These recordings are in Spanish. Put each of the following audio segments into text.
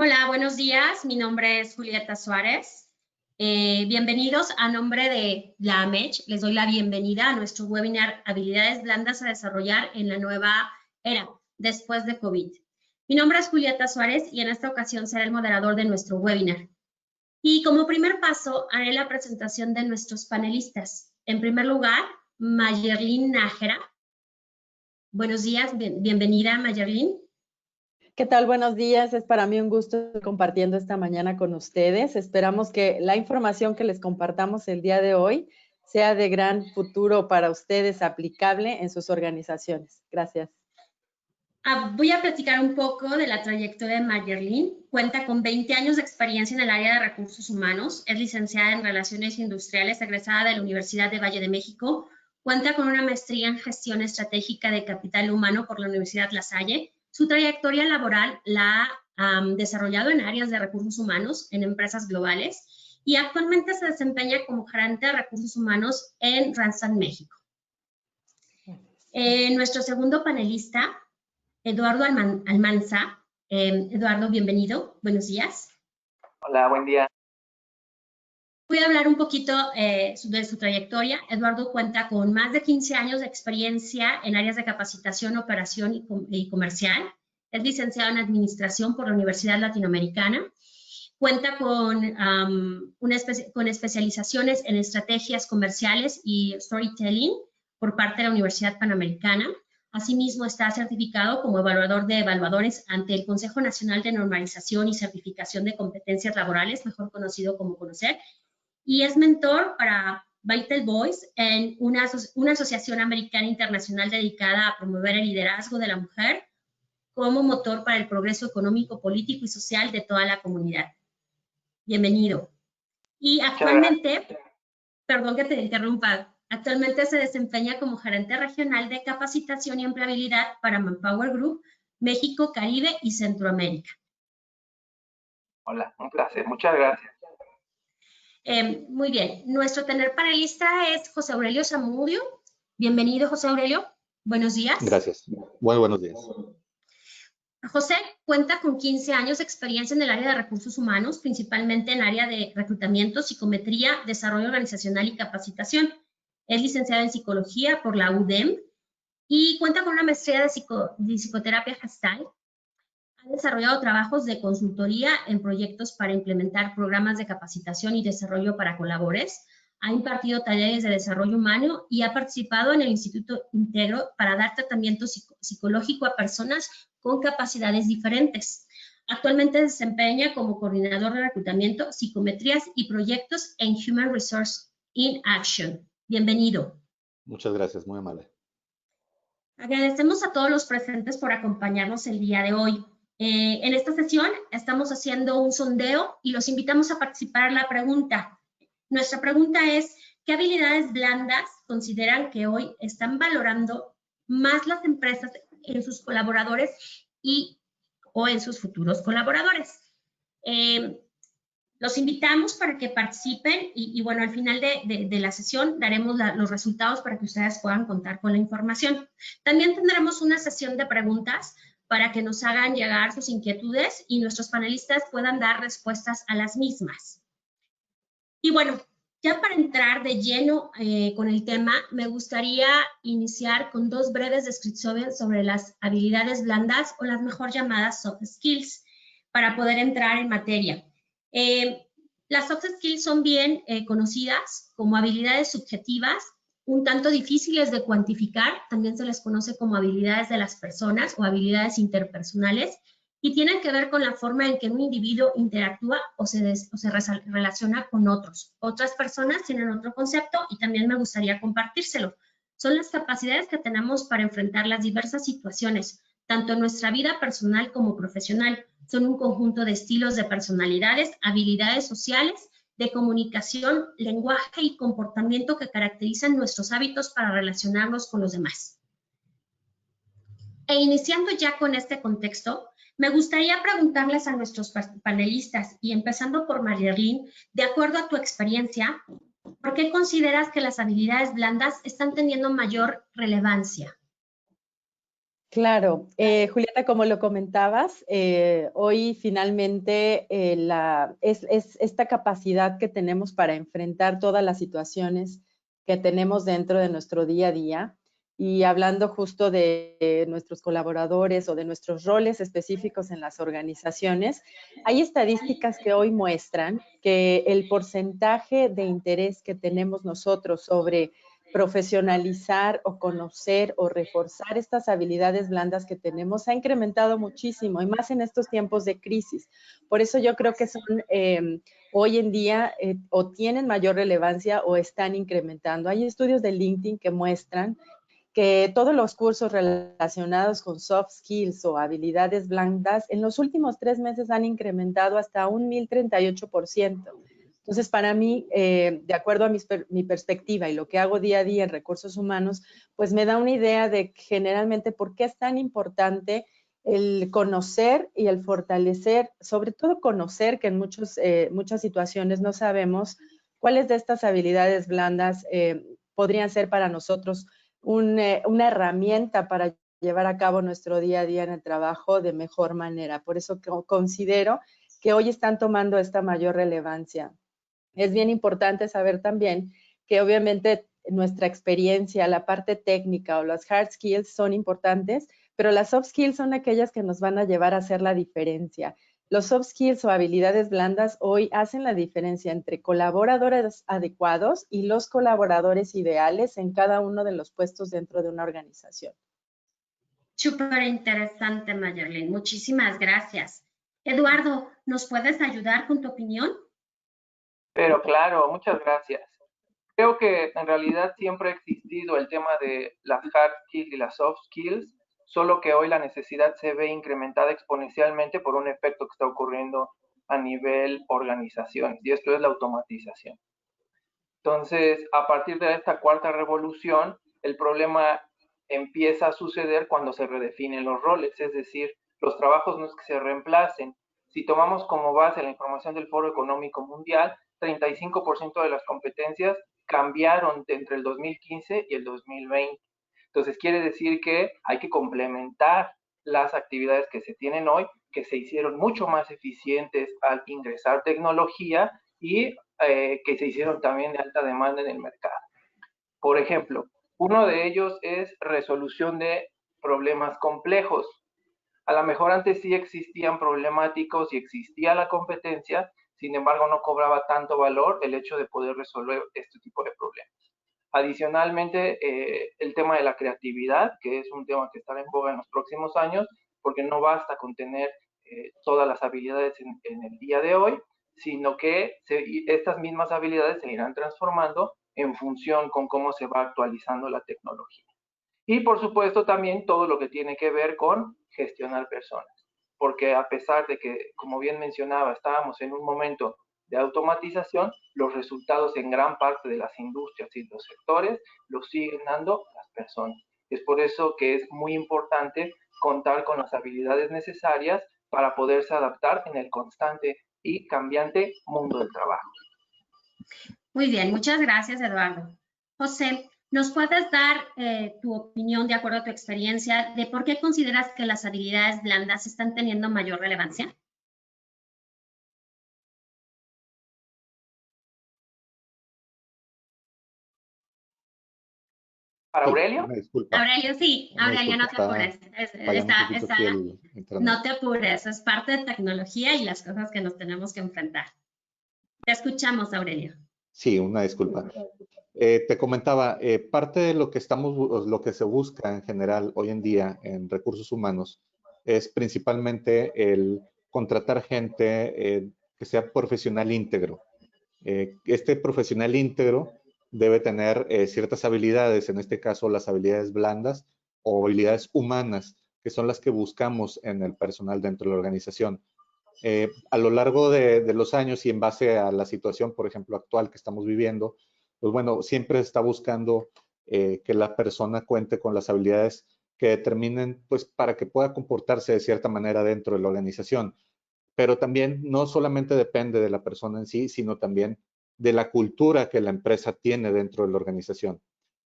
Hola, buenos días. Mi nombre es Julieta Suárez. Bienvenidos a nombre de la AMECH. Les doy la bienvenida a nuestro webinar Habilidades Blandas a Desarrollar en la Nueva Era, después de COVID. Mi nombre es Julieta Suárez y en esta ocasión seré el moderador de nuestro webinar. Y como primer paso, haré la presentación de nuestros panelistas. En primer lugar, Mayerlin Nájera. Buenos días, bienvenida, Mayerlin. ¿Qué tal? Buenos días. Es para mí un gusto estar compartiendo esta mañana con ustedes. Esperamos que la información que les compartamos el día de hoy sea de gran futuro para ustedes, aplicable en sus organizaciones. Gracias. Voy a platicar un poco de la trayectoria de Mayerlin. Cuenta con 20 años de experiencia en el área de recursos humanos. Es licenciada en Relaciones Industriales, egresada de la Universidad de Valle de México. Cuenta con una maestría en Gestión Estratégica de Capital Humano por la Universidad La Salle. Su trayectoria laboral la ha desarrollado en áreas de recursos humanos en empresas globales y actualmente se desempeña como gerente de recursos humanos en Randstad, México. Nuestro segundo panelista, Eduardo Almanza. Eduardo, bienvenido. Buenos días. Hola, buen día. Voy a hablar un poquito de su trayectoria. Eduardo cuenta con más de 15 años de experiencia en áreas de capacitación, operación y comercial. Es licenciado en Administración por la Universidad Latinoamericana. Cuenta con especializaciones en estrategias comerciales y storytelling por parte de la Universidad Panamericana. Asimismo, está certificado como evaluador de evaluadores ante el Consejo Nacional de Normalización y Certificación de Competencias Laborales, mejor conocido como CONOCER, y es mentor para Vital Voice, en una asociación americana internacional dedicada a promover el liderazgo de la mujer como motor para el progreso económico, político y social de toda la comunidad. Bienvenido. Y actualmente, perdón que te interrumpa, actualmente se desempeña como gerente regional de capacitación y empleabilidad para Manpower Group, México, Caribe y Centroamérica. Hola, un placer, muchas gracias. Muy bien, nuestro tercer panelista es José Aurelio Zamudio. Bienvenido, José Aurelio. Buenos días. Gracias. Muy buenos días. José cuenta con 15 años de experiencia en el área de recursos humanos, principalmente en área de reclutamiento, psicometría, desarrollo organizacional y capacitación. Es licenciado en psicología por la UDEM y cuenta con una maestría de psicoterapia gestal. Ha desarrollado trabajos de consultoría en proyectos para implementar programas de capacitación y desarrollo para colaboradores. Ha impartido talleres de desarrollo humano y ha participado en el Instituto Integro para dar tratamiento psicológico a personas con capacidades diferentes. Actualmente se desempeña como coordinador de reclutamiento, psicometrías y proyectos en Human Resource in Action. Bienvenido. Muchas gracias, muy amable. Agradecemos a todos los presentes por acompañarnos el día de hoy. En esta sesión estamos haciendo un sondeo y los invitamos a participar en la pregunta. Nuestra pregunta es, ¿qué habilidades blandas consideran que hoy están valorando más las empresas en sus colaboradores o en sus futuros colaboradores? Los invitamos para que participen y bueno, al final de la sesión daremos los resultados para que ustedes puedan contar con la información. También tendremos una sesión de preguntas para que nos hagan llegar sus inquietudes y nuestros panelistas puedan dar respuestas a las mismas. Y bueno, ya para entrar de lleno con el tema, me gustaría iniciar con dos breves descripciones sobre las habilidades blandas o las mejor llamadas soft skills para poder entrar en materia. Las soft skills son bien conocidas como habilidades subjetivas, un tanto difíciles de cuantificar, también se les conoce como habilidades de las personas o habilidades interpersonales, y tienen que ver con la forma en que un individuo interactúa o se relaciona con otros. Otras personas tienen otro concepto y también me gustaría compartírselo. Son las capacidades que tenemos para enfrentar las diversas situaciones, tanto en nuestra vida personal como profesional. Son un conjunto de estilos de personalidades, habilidades sociales, de comunicación, lenguaje y comportamiento que caracterizan nuestros hábitos para relacionarnos con los demás. E iniciando ya con este contexto, me gustaría preguntarles a nuestros panelistas, y empezando por Mayerlin, de acuerdo a tu experiencia, ¿por qué consideras que las habilidades blandas están teniendo mayor relevancia? Claro, Julieta, como lo comentabas, hoy finalmente es esta capacidad que tenemos para enfrentar todas las situaciones que tenemos dentro de nuestro día a día, y hablando justo de nuestros colaboradores o de nuestros roles específicos en las organizaciones, hay estadísticas que hoy muestran que el porcentaje de interés que tenemos nosotros sobre profesionalizar o conocer o reforzar estas habilidades blandas que tenemos ha incrementado muchísimo, y más en estos tiempos de crisis. Por eso yo creo que son hoy en día o tienen mayor relevancia o están incrementando. Hay estudios de LinkedIn que muestran que todos los cursos relacionados con soft skills o habilidades blandas en los últimos 3 meses han incrementado hasta un 1038%. Entonces, para mí, de acuerdo a mi perspectiva y lo que hago día a día en recursos humanos, pues me da una idea de generalmente por qué es tan importante el conocer y el fortalecer, sobre todo conocer que en muchas situaciones no sabemos cuáles de estas habilidades blandas podrían ser para nosotros una herramienta para llevar a cabo nuestro día a día en el trabajo de mejor manera. Por eso considero que hoy están tomando esta mayor relevancia. Es bien importante saber también que obviamente nuestra experiencia, la parte técnica o las hard skills son importantes, pero las soft skills son aquellas que nos van a llevar a hacer la diferencia. Los soft skills o habilidades blandas hoy hacen la diferencia entre colaboradores adecuados y los colaboradores ideales en cada uno de los puestos dentro de una organización. Súper interesante, Mayerlin. Muchísimas gracias. Eduardo, ¿nos puedes ayudar con tu opinión? Pero claro, muchas gracias. Creo que en realidad siempre ha existido el tema de las hard skills y las soft skills, solo que hoy la necesidad se ve incrementada exponencialmente por un efecto que está ocurriendo a nivel organizaciones, y esto es la automatización. Entonces, a partir de esta cuarta revolución, el problema empieza a suceder cuando se redefinen los roles, es decir, los trabajos no es que se reemplacen. Si tomamos como base la información del Foro Económico Mundial, 35% de las competencias cambiaron entre el 2015 y el 2020. Entonces, quiere decir que hay que complementar las actividades que se tienen hoy, que se hicieron mucho más eficientes al ingresar tecnología y que se hicieron también de alta demanda en el mercado. Por ejemplo, uno de ellos es resolución de problemas complejos. A lo mejor antes sí existían problemáticos y existía la competencia, sin embargo no cobraba tanto valor el hecho de poder resolver este tipo de problemas. Adicionalmente, el tema de la creatividad, que es un tema que estará en boga en los próximos años, porque no basta con tener todas las habilidades en el día de hoy, sino que estas mismas habilidades se irán transformando en función con cómo se va actualizando la tecnología. Y por supuesto también todo lo que tiene que ver con gestionar personas, porque a pesar de que, como bien mencionaba, estábamos en un momento de automatización, los resultados en gran parte de las industrias y los sectores los siguen dando las personas. Es por eso que es muy importante contar con las habilidades necesarias para poderse adaptar en el constante y cambiante mundo del trabajo. Muy bien, muchas gracias, Eduardo. José, ¿nos puedes dar tu opinión de acuerdo a tu experiencia de por qué consideras que las habilidades blandas están teniendo mayor relevancia? ¿Para Aurelio? Una disculpa. Aurelio, sí. Aurelio, no te apures. No te apures, es parte de tecnología y las cosas que nos tenemos que enfrentar. Te escuchamos, Aurelio. Sí, una disculpa. Te comentaba, parte de lo que se busca en general hoy en día en recursos humanos es principalmente el contratar gente que sea profesional íntegro. Este profesional íntegro debe tener ciertas habilidades, en este caso las habilidades blandas o habilidades humanas, que son las que buscamos en el personal dentro de la organización. A lo largo de los años y en base a la situación, por ejemplo, actual que estamos viviendo, pues bueno, siempre se está buscando que la persona cuente con las habilidades que determinen, pues, para que pueda comportarse de cierta manera dentro de la organización. Pero también no solamente depende de la persona en sí, sino también de la cultura que la empresa tiene dentro de la organización.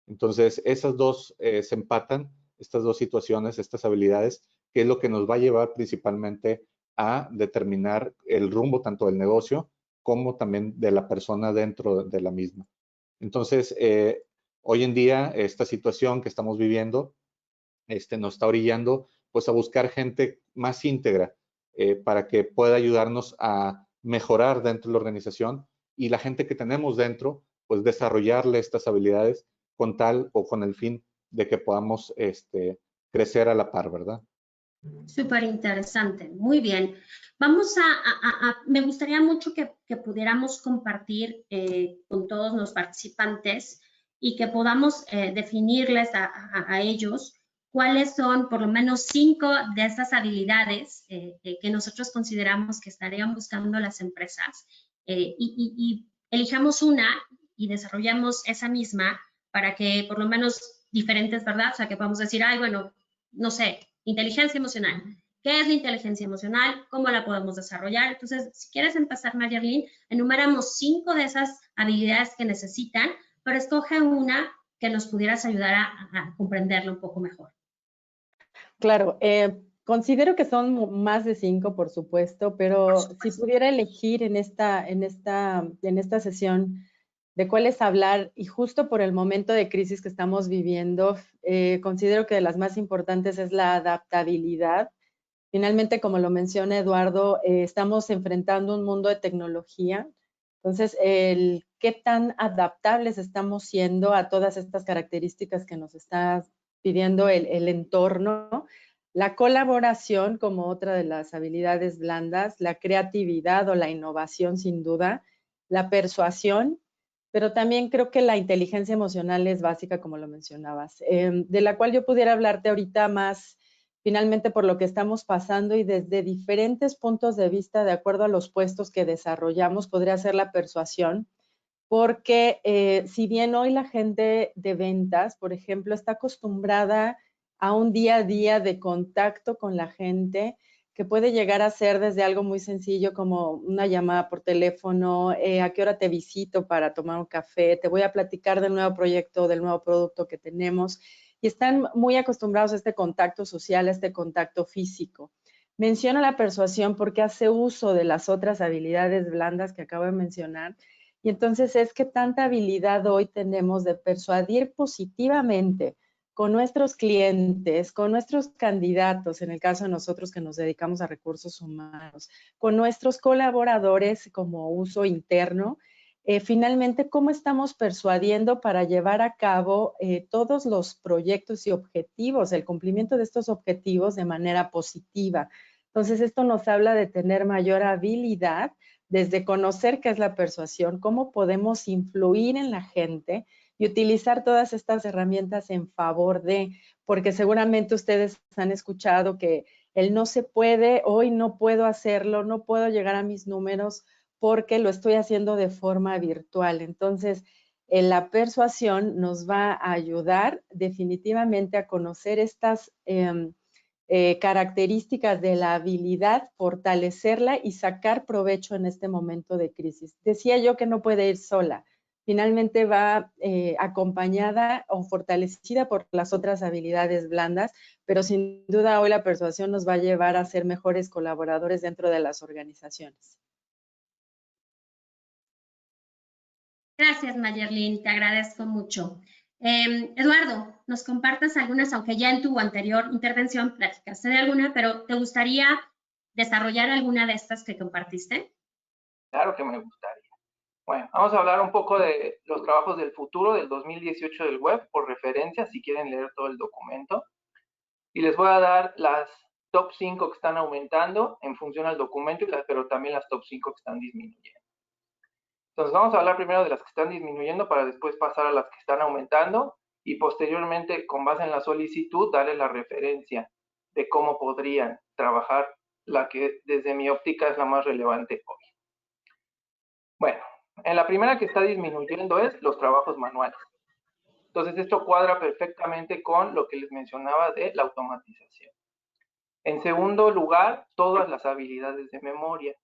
Entonces, esas dos se empatan estas dos situaciones, estas habilidades, que es lo que nos va a llevar principalmente a determinar el rumbo tanto del negocio como también de la persona dentro de la misma. Entonces, hoy en día, esta situación que estamos viviendo nos está orillando pues a buscar gente más íntegra para que pueda ayudarnos a mejorar dentro de la organización y la gente que tenemos dentro, pues desarrollarle estas habilidades con tal o con el fin de que podamos crecer a la par, ¿verdad? Súper interesante, muy bien. Vamos me gustaría mucho que pudiéramos compartir con todos los participantes y que podamos definirles a ellos cuáles son por lo menos 5 de estas habilidades que nosotros consideramos que estarían buscando las empresas y elijamos una y desarrollamos esa misma para que por lo menos diferentes, ¿verdad? O sea, que podamos decir, ay, bueno, no sé, inteligencia emocional. ¿Qué es la inteligencia emocional? ¿Cómo la podemos desarrollar? Entonces, si quieres empezar, Mayerlin, enumeramos 5 de esas habilidades que necesitan, pero escoge una que nos pudieras ayudar a comprenderlo un poco mejor. Claro, considero que son más de 5, por supuesto, pero si pudiera elegir en esta sesión de cuáles hablar, y justo por el momento de crisis que estamos viviendo, considero que de las más importantes es la adaptabilidad. Finalmente, como lo menciona Eduardo, estamos enfrentando un mundo de tecnología. Entonces, qué tan adaptables estamos siendo a todas estas características que nos está pidiendo el entorno. La colaboración como otra de las habilidades blandas, la creatividad o la innovación sin duda, la persuasión, pero también creo que la inteligencia emocional es básica, como lo mencionabas, de la cual yo pudiera hablarte ahorita más finalmente por lo que estamos pasando y desde diferentes puntos de vista, de acuerdo a los puestos que desarrollamos, podría ser la persuasión, porque si bien hoy la gente de ventas, por ejemplo, está acostumbrada a un día a día de contacto con la gente, que puede llegar a ser desde algo muy sencillo como una llamada por teléfono, a qué hora te visito para tomar un café, te voy a platicar del nuevo proyecto, del nuevo producto que tenemos, y están muy acostumbrados a este contacto social, a este contacto físico. Menciono la persuasión porque hace uso de las otras habilidades blandas que acabo de mencionar, y entonces es que tanta habilidad hoy tenemos de persuadir positivamente con nuestros clientes, con nuestros candidatos, en el caso de nosotros que nos dedicamos a recursos humanos, con nuestros colaboradores como uso interno, finalmente, ¿cómo estamos persuadiendo para llevar a cabo todos los proyectos y objetivos, el cumplimiento de estos objetivos de manera positiva? Entonces, esto nos habla de tener mayor habilidad desde conocer qué es la persuasión, cómo podemos influir en la gente y utilizar todas estas herramientas en favor de, porque seguramente ustedes han escuchado que el no se puede, hoy no puedo hacerlo, no puedo llegar a mis números porque lo estoy haciendo de forma virtual. Entonces, la persuasión nos va a ayudar definitivamente a conocer estas características de la habilidad, fortalecerla y sacar provecho en este momento de crisis. Decía yo que no puede ir sola, finalmente va acompañada o fortalecida por las otras habilidades blandas, pero sin duda hoy la persuasión nos va a llevar a ser mejores colaboradores dentro de las organizaciones. Gracias, Mayerlin, te agradezco mucho. Eduardo, nos compartas algunas, aunque ya en tu anterior intervención platicaste de alguna, pero ¿te gustaría desarrollar alguna de estas que compartiste? Claro que me gustaría. Bueno, vamos a hablar un poco de los trabajos del futuro del 2018 del web, por referencia, si quieren leer todo el documento. Y les voy a dar las top 5 que están aumentando en función al documento, pero también las top 5 que están disminuyendo. Entonces vamos a hablar primero de las que están disminuyendo para después pasar a las que están aumentando y posteriormente, con base en la solicitud, darle la referencia de cómo podrían trabajar la que desde mi óptica es la más relevante hoy. Bueno, en la primera que está disminuyendo es los trabajos manuales. Entonces esto cuadra perfectamente con lo que les mencionaba de la automatización. En segundo lugar, todas las habilidades de memoria,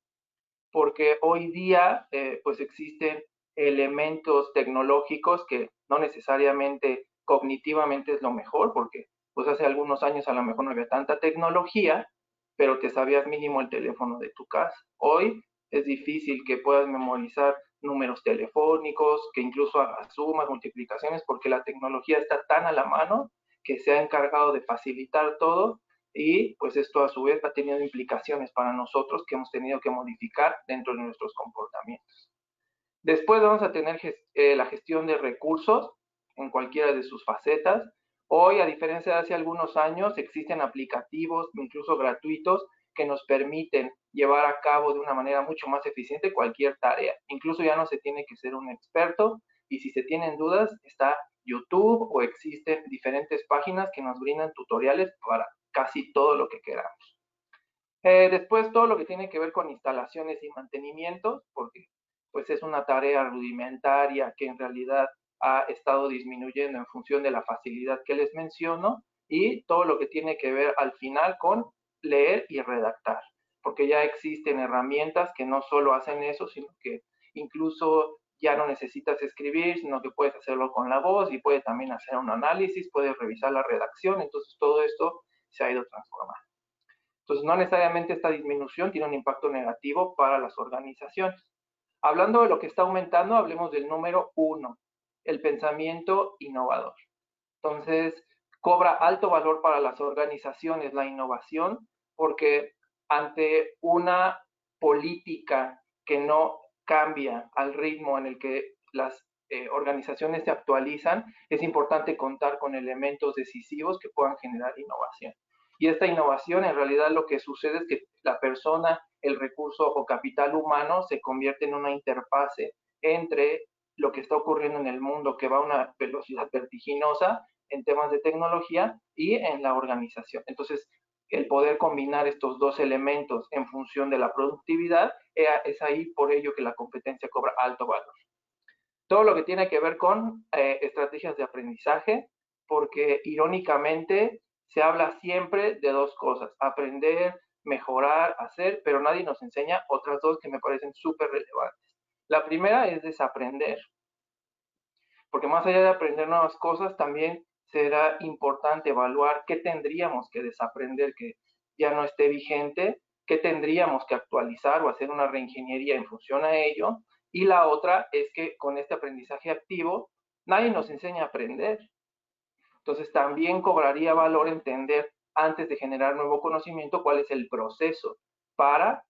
porque hoy día pues existen elementos tecnológicos que no necesariamente cognitivamente es lo mejor, porque pues hace algunos años a lo mejor no había tanta tecnología, pero te sabías mínimo el teléfono de tu casa. Hoy es difícil que puedas memorizar números telefónicos, que incluso hagas sumas, multiplicaciones, porque la tecnología está tan a la mano que se ha encargado de facilitar todo, y pues esto a su vez ha tenido implicaciones para nosotros que hemos tenido que modificar dentro de nuestros comportamientos. Después vamos a tener la gestión de recursos en cualquiera de sus facetas. Hoy, a diferencia de hace algunos años, existen aplicativos, incluso gratuitos, que nos permiten llevar a cabo de una manera mucho más eficiente cualquier tarea. Incluso ya no se tiene que ser un experto, y si se tienen dudas, está YouTube o existen diferentes páginas que nos brindan tutoriales para casi todo lo que queramos. Después, todo lo que tiene que ver con instalaciones y mantenimiento, porque pues es una tarea rudimentaria que en realidad ha estado disminuyendo en función de la facilidad que les menciono, y todo lo que tiene que ver al final con leer y redactar, porque ya existen herramientas que no solo hacen eso, sino que incluso ya no necesitas escribir, sino que puedes hacerlo con la voz, y puedes también hacer un análisis, puedes revisar la redacción. Entonces todo esto se ha ido transformando. Entonces, no necesariamente esta disminución tiene un impacto negativo para las organizaciones. Hablando de lo que está aumentando, hablemos del número 1, el pensamiento innovador. Entonces, cobra alto valor para las organizaciones la innovación, porque ante una política que no cambia al ritmo en el que las organizaciones se actualizan, es importante contar con elementos decisivos que puedan generar innovación. Y esta innovación, en realidad, lo que sucede es que la persona, el recurso o capital humano se convierte en una interfase entre lo que está ocurriendo en el mundo, que va a una velocidad vertiginosa en temas de tecnología, y en la organización. Entonces, el poder combinar estos dos elementos en función de la productividad, es ahí por ello que la competencia cobra alto valor. Todo lo que tiene que ver con estrategias de aprendizaje, porque irónicamente se habla siempre de dos cosas: aprender, mejorar, hacer, pero nadie nos enseña otras dos que me parecen súper relevantes. La primera es desaprender, porque más allá de aprender nuevas cosas, también será importante evaluar qué tendríamos que desaprender que ya no esté vigente, qué tendríamos que actualizar o hacer una reingeniería en función a ello. Y la otra es que con este aprendizaje activo, nadie nos enseña a aprender. Entonces, también cobraría valor entender, antes de generar nuevo conocimiento, cuál es el proceso para,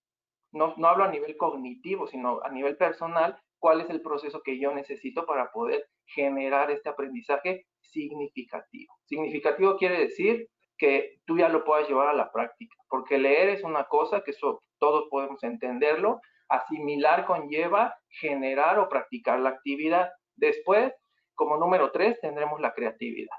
no hablo a nivel cognitivo, sino a nivel personal, cuál es el proceso que yo necesito para poder generar este aprendizaje significativo. Significativo quiere decir que tú ya lo puedas llevar a la práctica, porque leer es una cosa, que eso todos podemos entenderlo. Asimilar conlleva generar o practicar la actividad. Después, como número 3, tendremos la creatividad.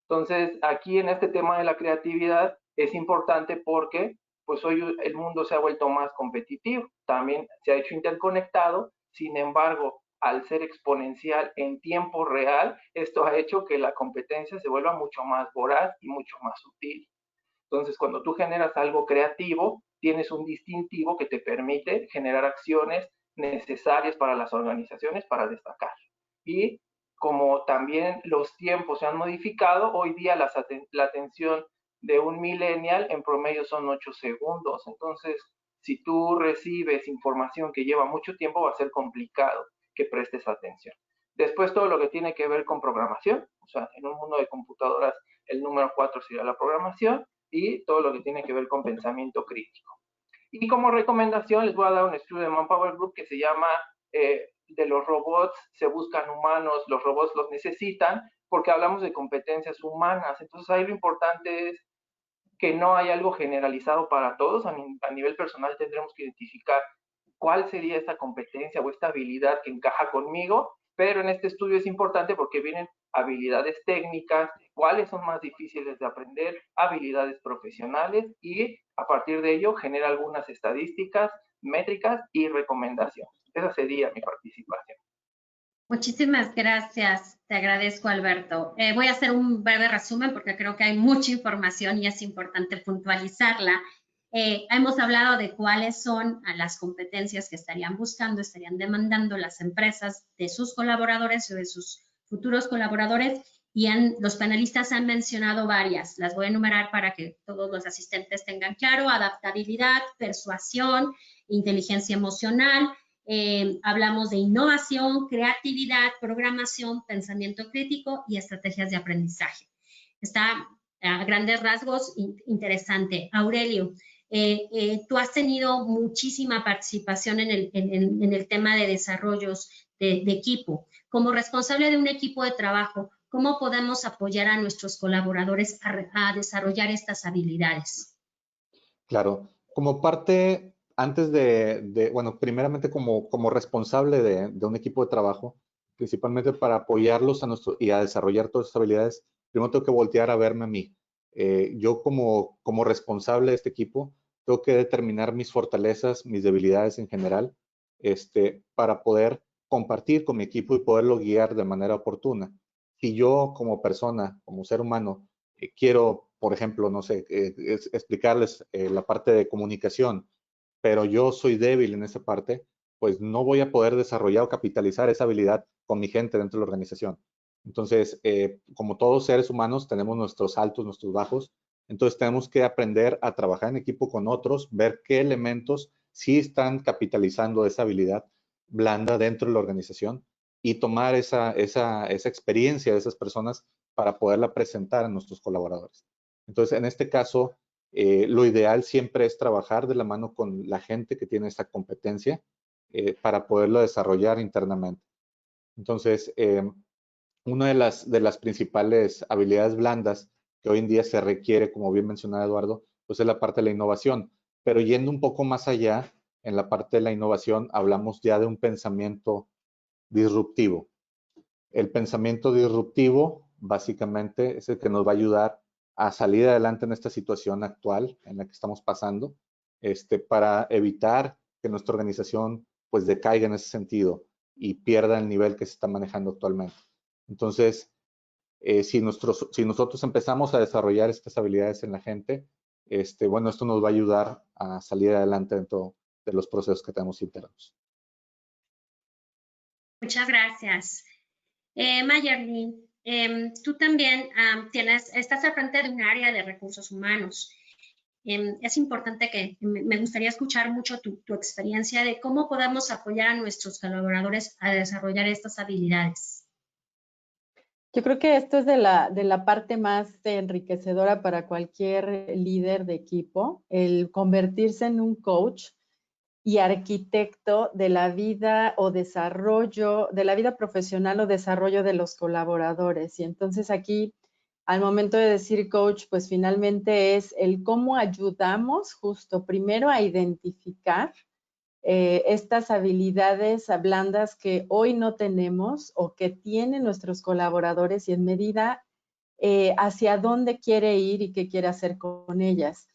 Entonces, aquí en este tema de la creatividad es importante porque pues hoy el mundo se ha vuelto más competitivo, también se ha hecho interconectado. Sin embargo, al ser exponencial en tiempo real, esto ha hecho que la competencia se vuelva mucho más voraz y mucho más sutil. Entonces, cuando tú generas algo creativo, tienes un distintivo que te permite generar acciones necesarias para las organizaciones para destacar. Y como también los tiempos se han modificado, hoy día la atención de un millennial en promedio son 8 segundos. Entonces, si tú recibes información que lleva mucho tiempo, va a ser complicado que prestes atención. Después, todo lo que tiene que ver con programación, o sea, en un mundo de computadoras, el número 4 sería la programación, y todo lo que tiene que ver con pensamiento crítico. Y como recomendación, les voy a dar un estudio de Manpower Group que se llama de los robots se buscan humanos, los robots los necesitan, porque hablamos de competencias humanas. Entonces, ahí lo importante es que no hay algo generalizado para todos. A nivel personal tendremos que identificar cuál sería esta competencia o esta habilidad que encaja conmigo, pero en este estudio es importante porque vienen habilidades técnicas, cuáles son más difíciles de aprender, habilidades profesionales, y a partir de ello genera algunas estadísticas, métricas y recomendaciones. Esa sería mi participación. Muchísimas gracias, te agradezco, Alberto. Voy a hacer un breve resumen porque creo que hay mucha información y es importante puntualizarla. Hemos hablado de cuáles son las competencias que estarían buscando, estarían demandando las empresas de sus colaboradores o de sus futuros colaboradores, y los panelistas han mencionado varias. Las voy a enumerar para que todos los asistentes tengan claro: adaptabilidad, persuasión, inteligencia emocional. Hablamos de innovación, creatividad, programación, pensamiento crítico y estrategias de aprendizaje. Está a grandes rasgos interesante. Aurelio, tú has tenido muchísima participación en el tema de desarrollos de equipo. Como responsable de un equipo de trabajo, ¿cómo podemos apoyar a nuestros colaboradores a desarrollar estas habilidades? Claro, como parte, antes bueno, primeramente como responsable de un equipo de trabajo, principalmente para apoyarlos y a desarrollar todas estas habilidades, primero tengo que voltear a verme a mí. Yo como responsable de este equipo, tengo que determinar mis fortalezas, mis debilidades en general, para poder compartir con mi equipo y poderlo guiar de manera oportuna. Si yo como persona, como ser humano, quiero, por ejemplo, no sé, explicarles la parte de comunicación, pero yo soy débil en esa parte, pues no voy a poder desarrollar o capitalizar esa habilidad con mi gente dentro de la organización. Entonces, como todos seres humanos, tenemos nuestros altos, nuestros bajos. Entonces, tenemos que aprender a trabajar en equipo con otros, ver qué elementos sí están capitalizando esa habilidad blanda dentro de la organización y tomar esa experiencia de esas personas para poderla presentar a nuestros colaboradores. Entonces, en este caso, lo ideal siempre es trabajar de la mano con la gente que tiene esta competencia para poderlo desarrollar internamente. Entonces, una de las principales habilidades blandas que hoy en día se requiere, como bien mencionaba Eduardo, pues es la parte de la innovación. Pero yendo un poco más allá, en la parte de la innovación, hablamos ya de un pensamiento disruptivo. El pensamiento disruptivo, básicamente, es el que nos va a ayudar a salir adelante en esta situación actual en la que estamos pasando, para evitar que nuestra organización pues decaiga en ese sentido y pierda el nivel que se está manejando actualmente. Entonces, si nosotros empezamos a desarrollar estas habilidades en la gente, bueno, esto nos va a ayudar a salir adelante dentro de los procesos que tenemos internos. Muchas gracias. Mayerlin, tú también estás al frente de un área de recursos humanos. Es importante que me gustaría escuchar mucho tu experiencia de cómo podemos apoyar a nuestros colaboradores a desarrollar estas habilidades. Yo creo que esto es de la parte más enriquecedora para cualquier líder de equipo, el convertirse en un coach y arquitecto de la vida o desarrollo, de la vida profesional o desarrollo de los colaboradores. Y entonces aquí, al momento de decir coach, pues finalmente es el cómo ayudamos justo primero a identificar estas habilidades blandas que hoy no tenemos o que tienen nuestros colaboradores y en medida hacia dónde quiere ir y qué quiere hacer con ellas.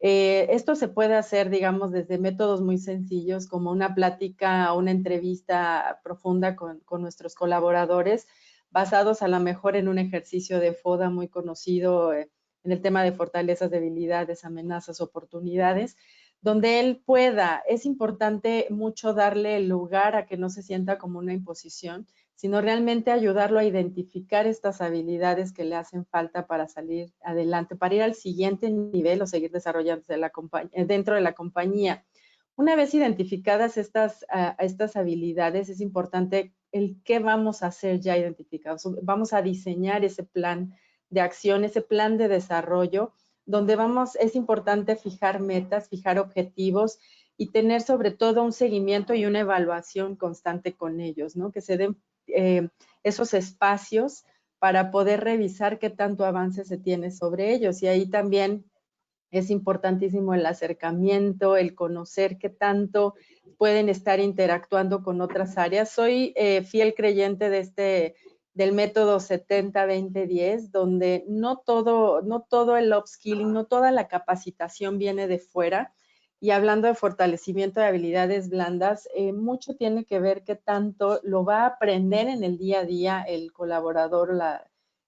Esto se puede hacer, digamos, desde métodos muy sencillos como una plática o una entrevista profunda con nuestros colaboradores, basados a lo mejor en un ejercicio de FODA muy conocido en el tema de fortalezas, debilidades, amenazas, oportunidades, donde él pueda. Es importante mucho darle el lugar a que no se sienta como una imposición, sino realmente ayudarlo a identificar estas habilidades que le hacen falta para salir adelante, para ir al siguiente nivel o seguir desarrollándose dentro de la compañía. Una vez identificadas estas habilidades, es importante el qué vamos a hacer ya identificados. Vamos a diseñar ese plan de acción, ese plan de desarrollo, donde es importante fijar metas, fijar objetivos y tener sobre todo un seguimiento y una evaluación constante con ellos, ¿no? Que se den esos espacios para poder revisar qué tanto avance se tiene sobre ellos. Y ahí también es importantísimo el acercamiento, el conocer qué tanto pueden estar interactuando con otras áreas. Soy fiel creyente del método 70-20-10, donde no todo el upskilling, no toda la capacitación viene de fuera. Y hablando de fortalecimiento de habilidades blandas, mucho tiene que ver qué tanto lo va a aprender en el día a día el colaborador,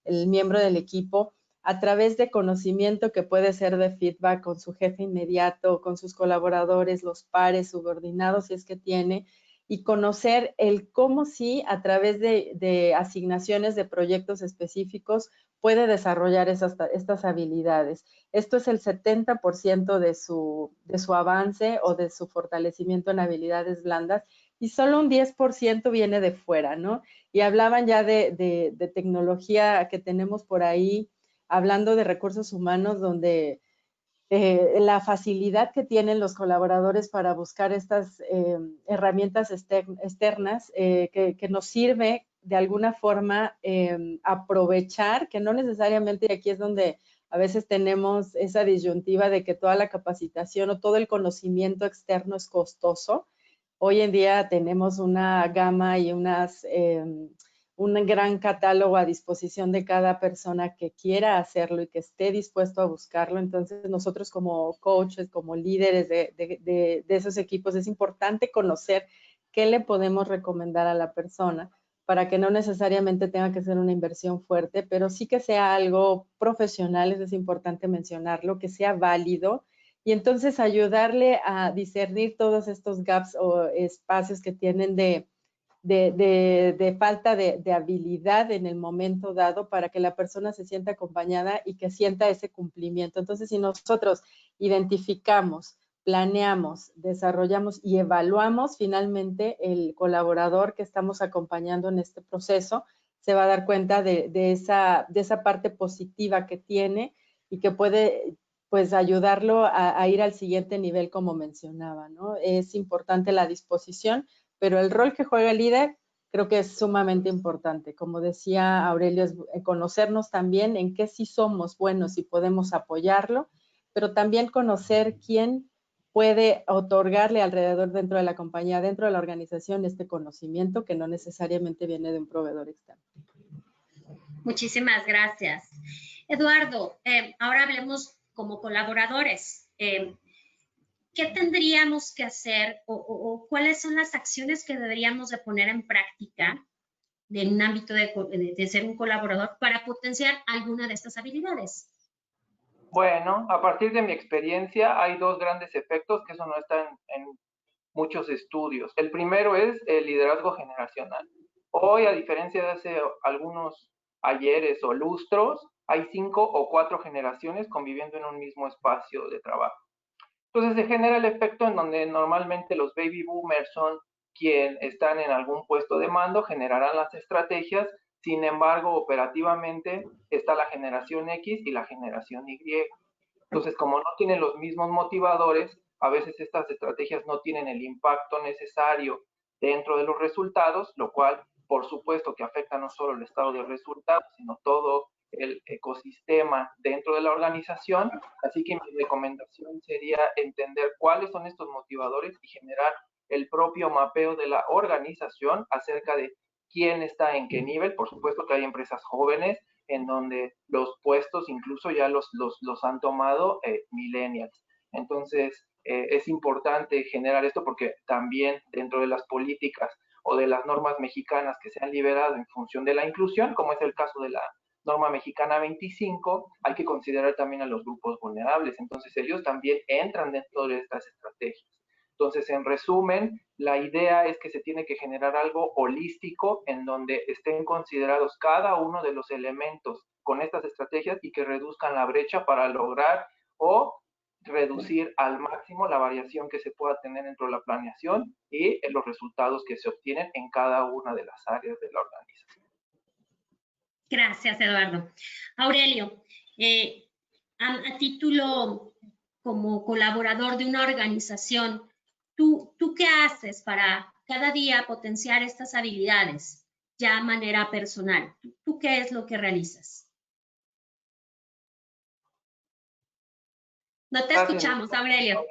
el miembro del equipo, a través de conocimiento que puede ser de feedback con su jefe inmediato, con sus colaboradores, los pares, subordinados, si es que tiene, y conocer el cómo sí a través de asignaciones de proyectos específicos puede desarrollar estas habilidades. Esto es el 70% de su avance o de su fortalecimiento en habilidades blandas y solo un 10% viene de fuera, ¿no? Y hablaban ya de tecnología que tenemos por ahí, hablando de recursos humanos, donde la facilidad que tienen los colaboradores para buscar estas herramientas externas que nos sirve de alguna forma aprovechar, que no necesariamente, y aquí es donde a veces tenemos esa disyuntiva de que toda la capacitación o todo el conocimiento externo es costoso. Hoy en día tenemos una gama y un gran catálogo a disposición de cada persona que quiera hacerlo y que esté dispuesto a buscarlo. Entonces, nosotros como coaches, como líderes de esos equipos, es importante conocer qué le podemos recomendar a la persona para que no necesariamente tenga que ser una inversión fuerte, pero sí que sea algo profesional, eso es importante mencionarlo, que sea válido, y entonces ayudarle a discernir todos estos gaps o espacios que tienen de falta de habilidad en el momento dado para que la persona se sienta acompañada y que sienta ese cumplimiento. Entonces, si nosotros identificamos, planeamos, desarrollamos y evaluamos, finalmente el colaborador que estamos acompañando en este proceso se va a dar cuenta de esa parte positiva que tiene y que puede pues ayudarlo a ir al siguiente nivel, como mencionaba, ¿no? Es importante la disposición, pero el rol que juega el líder creo que es sumamente importante. Como decía Aurelio, es conocernos también en qué sí somos buenos y podemos apoyarlo, pero también conocer quién puede otorgarle alrededor dentro de la compañía, dentro de la organización, este conocimiento que no necesariamente viene de un proveedor externo. Muchísimas gracias. Eduardo, ahora hablemos como colaboradores. ¿Qué tendríamos que hacer o cuáles son las acciones que deberíamos de poner en práctica en un ámbito de ser un colaborador para potenciar alguna de estas habilidades? Bueno, a partir de mi experiencia hay dos grandes efectos que eso no está en muchos estudios. El primero es el liderazgo generacional. Hoy, a diferencia de hace algunos ayeres o lustros, hay 5 o 4 generaciones conviviendo en un mismo espacio de trabajo. Entonces se genera el efecto en donde normalmente los baby boomers son quienes están en algún puesto de mando, generarán las estrategias, sin embargo, operativamente está la generación X y la generación Y. Entonces, como no tienen los mismos motivadores, a veces estas estrategias no tienen el impacto necesario dentro de los resultados, lo cual, por supuesto, que afecta no solo el estado de resultados, sino todo el ecosistema dentro de la organización. Así que mi recomendación sería entender cuáles son estos motivadores y generar el propio mapeo de la organización acerca de quién está en qué nivel. Por supuesto que hay empresas jóvenes en donde los puestos incluso ya los han tomado millennials. Entonces, es importante generar esto porque también dentro de las políticas o de las normas mexicanas que se han liberado en función de la inclusión, como es el caso de la norma mexicana 25, hay que considerar también a los grupos vulnerables. Entonces, ellos también entran dentro de estas estrategias. Entonces, en resumen, la idea es que se tiene que generar algo holístico en donde estén considerados cada uno de los elementos con estas estrategias y que reduzcan la brecha para lograr o reducir al máximo la variación que se pueda tener dentro de la planeación y en los resultados que se obtienen en cada una de las áreas de la organización. Gracias, Eduardo. Aurelio, a título como colaborador de una organización, ¿tú qué haces para cada día potenciar estas habilidades ya de manera personal? ¿Tú qué es lo que realizas? No te escuchamos, Aurelio.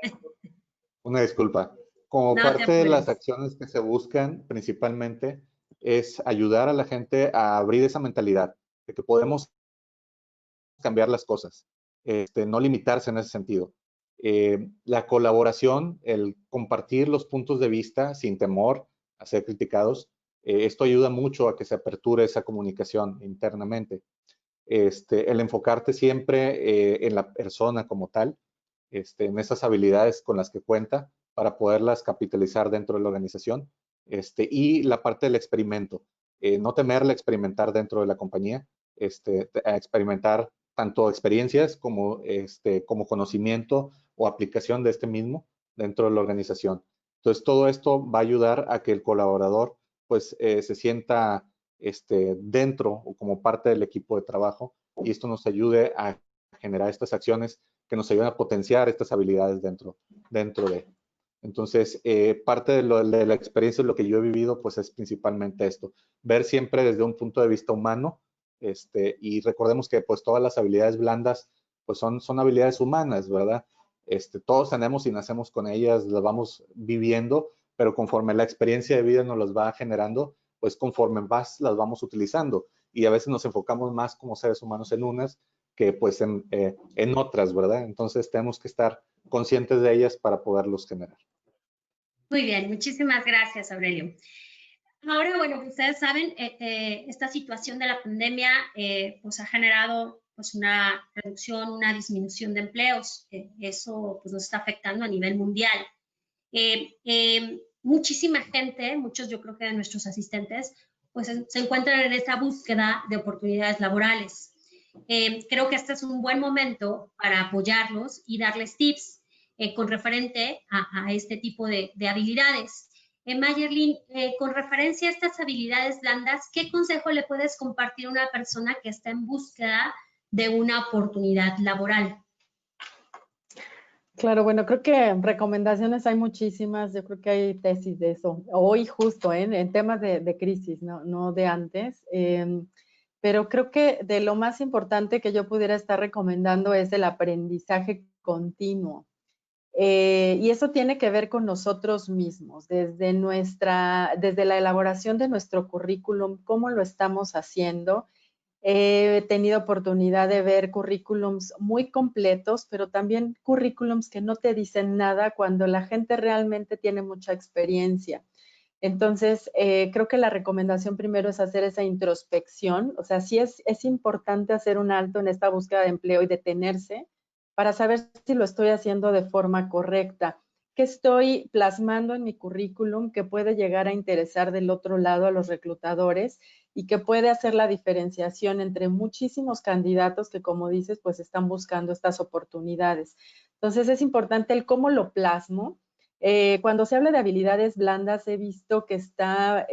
Una disculpa. Como No parte de las acciones que se buscan principalmente es ayudar a la gente a abrir esa mentalidad de que podemos cambiar las cosas, no limitarse en ese sentido. La colaboración, el compartir los puntos de vista sin temor a ser criticados, esto ayuda mucho a que se aperture esa comunicación internamente. El enfocarte siempre en la persona como tal, en esas habilidades con las que cuenta para poderlas capitalizar dentro de la organización, Y la parte del experimento, no temerle a experimentar dentro de la compañía, a experimentar tanto experiencias como conocimiento o aplicación de este mismo dentro de la organización. Entonces, todo esto va a ayudar a que el colaborador pues se sienta dentro o como parte del equipo de trabajo, y esto nos ayude a generar estas acciones que nos ayudan a potenciar estas habilidades dentro de. Entonces, parte de la experiencia, lo que yo he vivido, pues es principalmente esto, ver siempre desde un punto de vista humano, y recordemos que pues todas las habilidades blandas, pues son habilidades humanas, ¿verdad? Todos tenemos y nacemos con ellas, las vamos viviendo, pero conforme la experiencia de vida nos las va generando, pues conforme más las vamos utilizando, y a veces nos enfocamos más como seres humanos en unas que pues en otras, ¿verdad? Entonces tenemos que estar conscientes de ellas para poderlos generar. Muy bien, muchísimas gracias, Aurelio. Ahora, bueno, ustedes saben, esta situación de la pandemia pues ha generado pues una reducción, una disminución de empleos. Eso pues nos está afectando a nivel mundial. Muchísima gente, muchos yo creo que de nuestros asistentes, pues se encuentran en esa búsqueda de oportunidades laborales. Creo que este es un buen momento para apoyarlos y darles tips con referente a este tipo de habilidades. Mayerlin, con referencia a estas habilidades blandas, ¿qué consejo le puedes compartir a una persona que está en búsqueda de una oportunidad laboral? Claro, bueno, creo que recomendaciones hay muchísimas, yo creo que hay tesis de eso, hoy justo en temas de crisis, no de antes, pero creo que de lo más importante que yo pudiera estar recomendando es el aprendizaje continuo. Y eso tiene que ver con nosotros mismos, desde la elaboración de nuestro currículum, cómo lo estamos haciendo. He tenido oportunidad de ver currículums muy completos, pero también currículums que no te dicen nada cuando la gente realmente tiene mucha experiencia. Entonces, creo que la recomendación primero es hacer esa introspección. O sea, sí es importante hacer un alto en esta búsqueda de empleo y detenerse para saber si lo estoy haciendo de forma correcta. ¿Qué estoy plasmando en mi currículum que puede llegar a interesar del otro lado a los reclutadores y que puede hacer la diferenciación entre muchísimos candidatos que, como dices, pues están buscando estas oportunidades? Entonces, es importante el cómo lo plasmo. Cuando se habla de habilidades blandas, he visto que está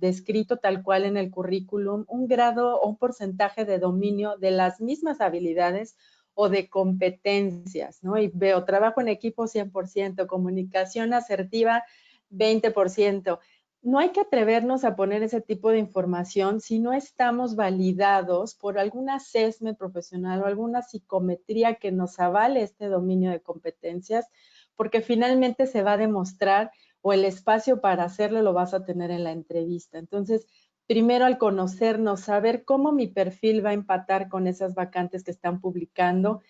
descrito tal cual en el currículum un grado o un porcentaje de dominio de las mismas habilidades o de competencias, ¿no? Y veo trabajo en equipo 100%, comunicación asertiva 20%. No hay que atrevernos a poner ese tipo de información si no estamos validados por algún assessment profesional o alguna psicometría que nos avale este dominio de competencias, porque finalmente se va a demostrar o el espacio para hacerlo lo vas a tener en la entrevista. Entonces, primero al conocernos, saber cómo mi perfil va a empatar con esas vacantes que están publicando.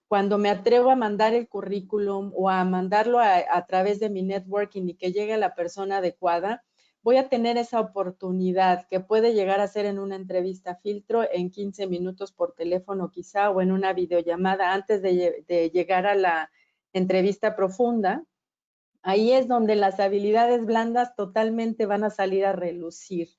Cuando me atrevo a mandar el currículum o a mandarlo a través de mi networking y que llegue a la persona adecuada, voy a tener esa oportunidad que puede llegar a ser en una entrevista filtro en 15 minutos por teléfono quizá, o en una videollamada antes de llegar a la entrevista profunda. Ahí es donde las habilidades blandas totalmente van a salir a relucir.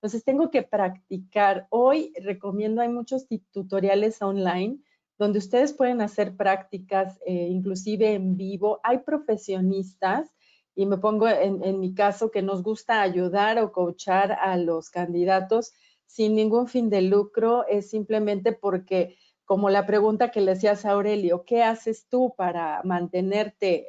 Entonces tengo que practicar. Hoy recomiendo, hay muchos tutoriales online donde ustedes pueden hacer prácticas, inclusive en vivo. Hay profesionistas, y me pongo en mi caso, que nos gusta ayudar o coachar a los candidatos sin ningún fin de lucro. Es simplemente porque, como la pregunta que le decías a Aurelio, ¿qué haces tú para mantenerte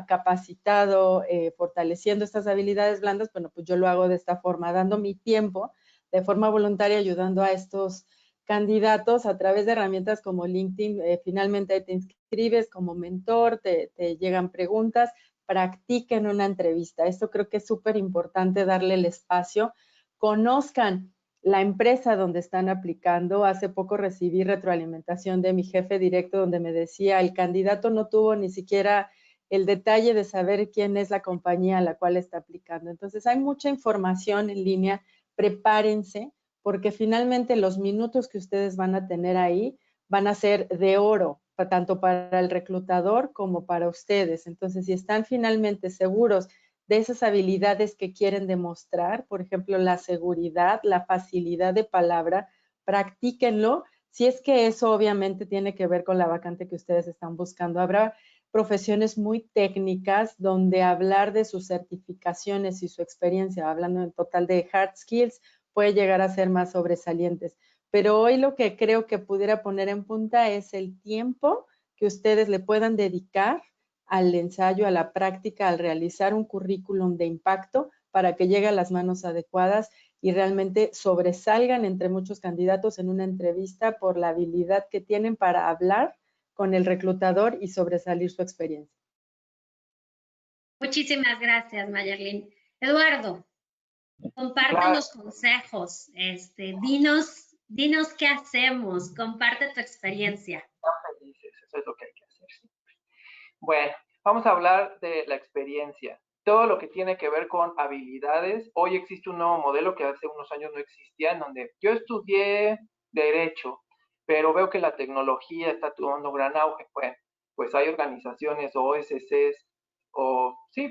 capacitado, fortaleciendo estas habilidades blandas? Bueno, pues yo lo hago de esta forma, dando mi tiempo de forma voluntaria, ayudando a estos candidatos a través de herramientas como LinkedIn. Finalmente te inscribes como mentor, te llegan preguntas, practiquen una entrevista. Esto creo que es súper importante, darle el espacio. Conozcan la empresa donde están aplicando. Hace poco recibí retroalimentación de mi jefe directo donde me decía, el candidato no tuvo ni siquiera el detalle de saber quién es la compañía a la cual está aplicando. Entonces, hay mucha información en línea. Prepárense, porque finalmente los minutos que ustedes van a tener ahí van a ser de oro, tanto para el reclutador como para ustedes. Entonces, si están finalmente seguros de esas habilidades que quieren demostrar, por ejemplo, la seguridad, la facilidad de palabra, practíquenlo. Si es que eso obviamente tiene que ver con la vacante que ustedes están buscando. Habrá profesiones muy técnicas donde hablar de sus certificaciones y su experiencia, hablando en total de hard skills, puede llegar a ser más sobresalientes. Pero hoy lo que creo que pudiera poner en punta es el tiempo que ustedes le puedan dedicar al ensayo, a la práctica, al realizar un currículum de impacto para que llegue a las manos adecuadas y realmente sobresalgan entre muchos candidatos en una entrevista por la habilidad que tienen para hablar con el reclutador y sobresalir su experiencia. Muchísimas gracias, Mayerlin. Eduardo, compártenos consejos, dinos qué hacemos, comparte tu experiencia. Están felices, eso es lo que hay que hacer siempre. Bueno, vamos a hablar de la experiencia. Todo lo que tiene que ver con habilidades. Hoy existe un nuevo modelo que hace unos años no existía, en donde yo estudié Derecho, pero veo que la tecnología está tomando gran auge. Bueno, pues hay organizaciones o OSCs,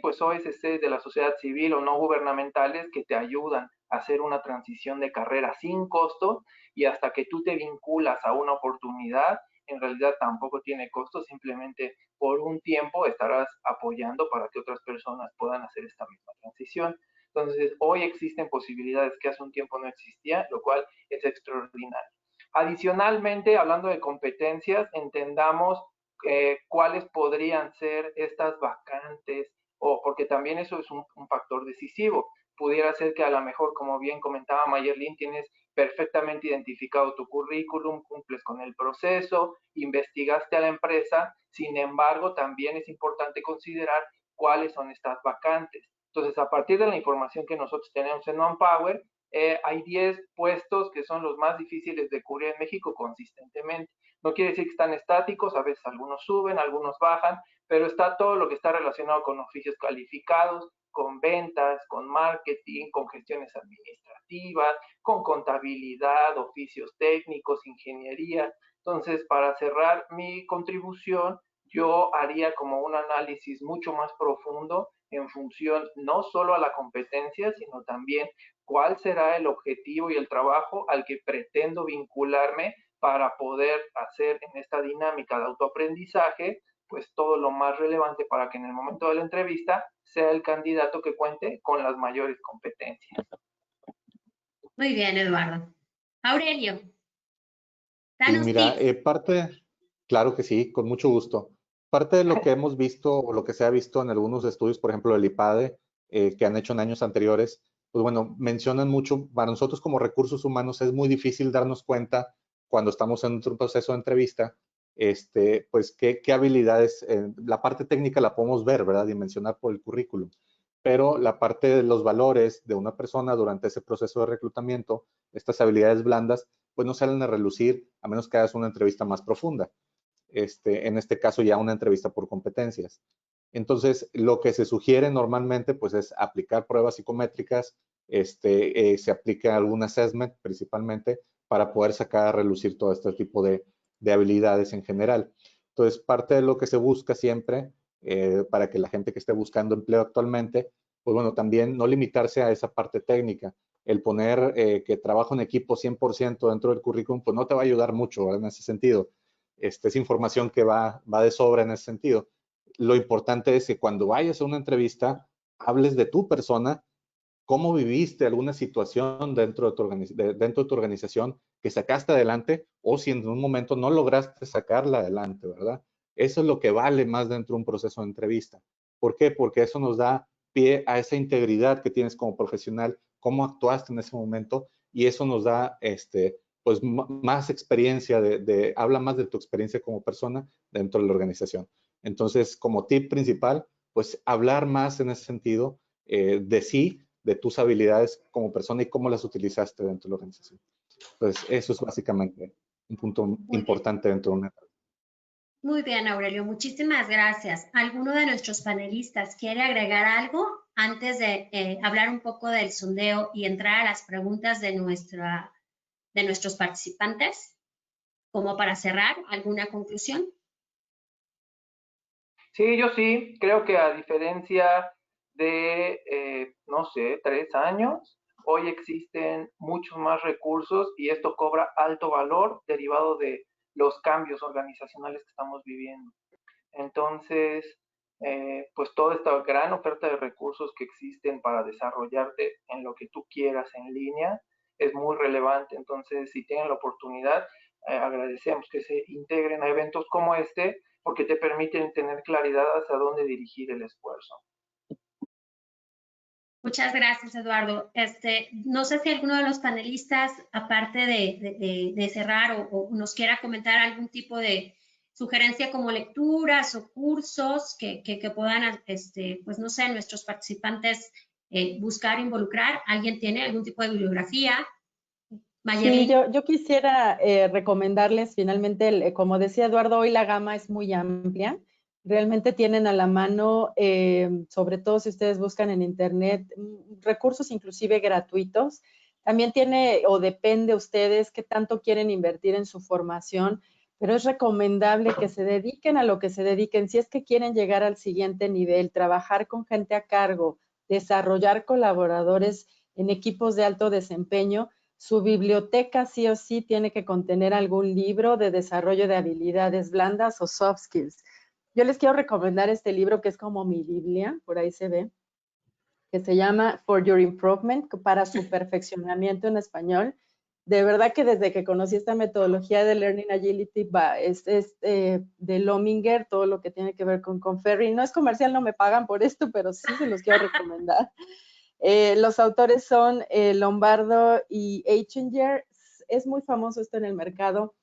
pues OSCs de la sociedad civil o no gubernamentales que te ayudan a hacer una transición de carrera sin costo, y hasta que tú te vinculas a una oportunidad, en realidad tampoco tiene costo, simplemente por un tiempo estarás apoyando para que otras personas puedan hacer esta misma transición. Entonces, hoy existen posibilidades que hace un tiempo no existían, lo cual es extraordinario. Adicionalmente, hablando de competencias, entendamos cuáles podrían ser estas vacantes, porque también eso es un factor decisivo. Pudiera ser que a lo mejor, como bien comentaba Mayerlin, tienes perfectamente identificado tu currículum, cumples con el proceso, investigaste a la empresa, sin embargo, también es importante considerar cuáles son estas vacantes. Entonces, a partir de la información que nosotros tenemos en Manpower, hay 10 puestos que son los más difíciles de cubrir en México consistentemente. No quiere decir que están estáticos, a veces algunos suben, algunos bajan, pero está todo lo que está relacionado con oficios calificados, con ventas, con marketing, con gestiones administrativas, con contabilidad, oficios técnicos, ingeniería. Entonces, para cerrar mi contribución, yo haría como un análisis mucho más profundo en función no solo a la competencia, sino también cuál será el objetivo y el trabajo al que pretendo vincularme para poder hacer en esta dinámica de autoaprendizaje, pues todo lo más relevante para que en el momento de la entrevista sea el candidato que cuente con las mayores competencias. Muy bien, Eduardo. Aurelio, Y danos mira, tips. claro que sí, con mucho gusto. Parte de lo que hemos visto o lo que se ha visto en algunos estudios, por ejemplo, del IPADE, que han hecho en años anteriores, pues bueno, mencionan mucho, para nosotros como recursos humanos es muy difícil darnos cuenta cuando estamos en un proceso de entrevista, pues qué habilidades, la parte técnica la podemos ver, ¿verdad? Y mencionar por el currículum, pero la parte de los valores de una persona durante ese proceso de reclutamiento, estas habilidades blandas, pues no salen a relucir a menos que hagas una entrevista más profunda. En este caso ya una entrevista por competencias. Entonces, lo que se sugiere normalmente pues es aplicar pruebas psicométricas, se aplica algún assessment principalmente para poder sacar a relucir todo este tipo de habilidades en general. Entonces, parte de lo que se busca siempre para que la gente que esté buscando empleo actualmente, pues bueno, también no limitarse a esa parte técnica. El poner que trabajo en equipo 100% dentro del currículum, pues no te va a ayudar mucho, ¿verdad? En ese sentido. Es información que va de sobra en ese sentido. Lo importante es que cuando vayas a una entrevista, hables de tu persona, cómo viviste alguna situación dentro de tu organización que sacaste adelante o si en un momento no lograste sacarla adelante, ¿verdad? Eso es lo que vale más dentro de un proceso de entrevista. ¿Por qué? Porque eso nos da pie a esa integridad que tienes como profesional, cómo actuaste en ese momento y eso nos da pues más experiencia, habla más de tu experiencia como persona dentro de la organización. Entonces, como tip principal, pues hablar más en ese sentido de sí, de tus habilidades como persona y cómo las utilizaste dentro de la organización. Entonces, eso es básicamente un punto importante dentro de una. Muy bien, Aurelio, muchísimas gracias. ¿Alguno de nuestros panelistas quiere agregar algo antes de hablar un poco del sondeo y entrar a las preguntas de nuestros participantes? Como para cerrar, ¿alguna conclusión? Sí, yo sí, creo que a diferencia de, no sé, 3 años. Hoy existen muchos más recursos y esto cobra alto valor derivado de los cambios organizacionales que estamos viviendo. Entonces, pues toda esta gran oferta de recursos que existen para desarrollarte en lo que tú quieras en línea es muy relevante. Entonces, si tienen la oportunidad, agradecemos que se integren a eventos como este porque te permiten tener claridad hacia dónde dirigir el esfuerzo. Muchas gracias, Eduardo. No sé si alguno de los panelistas, aparte de cerrar o nos quiera comentar algún tipo de sugerencia como lecturas o cursos que puedan, pues no sé, nuestros participantes buscar, involucrar. ¿Alguien tiene algún tipo de bibliografía? Sí, yo quisiera recomendarles finalmente, como decía Eduardo, hoy la gama es muy amplia. Realmente tienen a la mano, sobre todo si ustedes buscan en internet, recursos inclusive gratuitos. También tiene o depende de ustedes qué tanto quieren invertir en su formación, pero es recomendable que se dediquen a lo que se dediquen. Si es que quieren llegar al siguiente nivel, trabajar con gente a cargo, desarrollar colaboradores en equipos de alto desempeño, su biblioteca sí o sí tiene que contener algún libro de desarrollo de habilidades blandas o soft skills. Yo les quiero recomendar este libro que es como mi Biblia, por ahí se ve, que se llama For Your Improvement, para su perfeccionamiento en español. De verdad que desde que conocí esta metodología de Learning Agility, es de Lominger, todo lo que tiene que ver con Ferry. No es comercial, no me pagan por esto, pero sí se los quiero recomendar. Los autores son Lombardo y Eichinger. Es muy famoso esto en el mercado,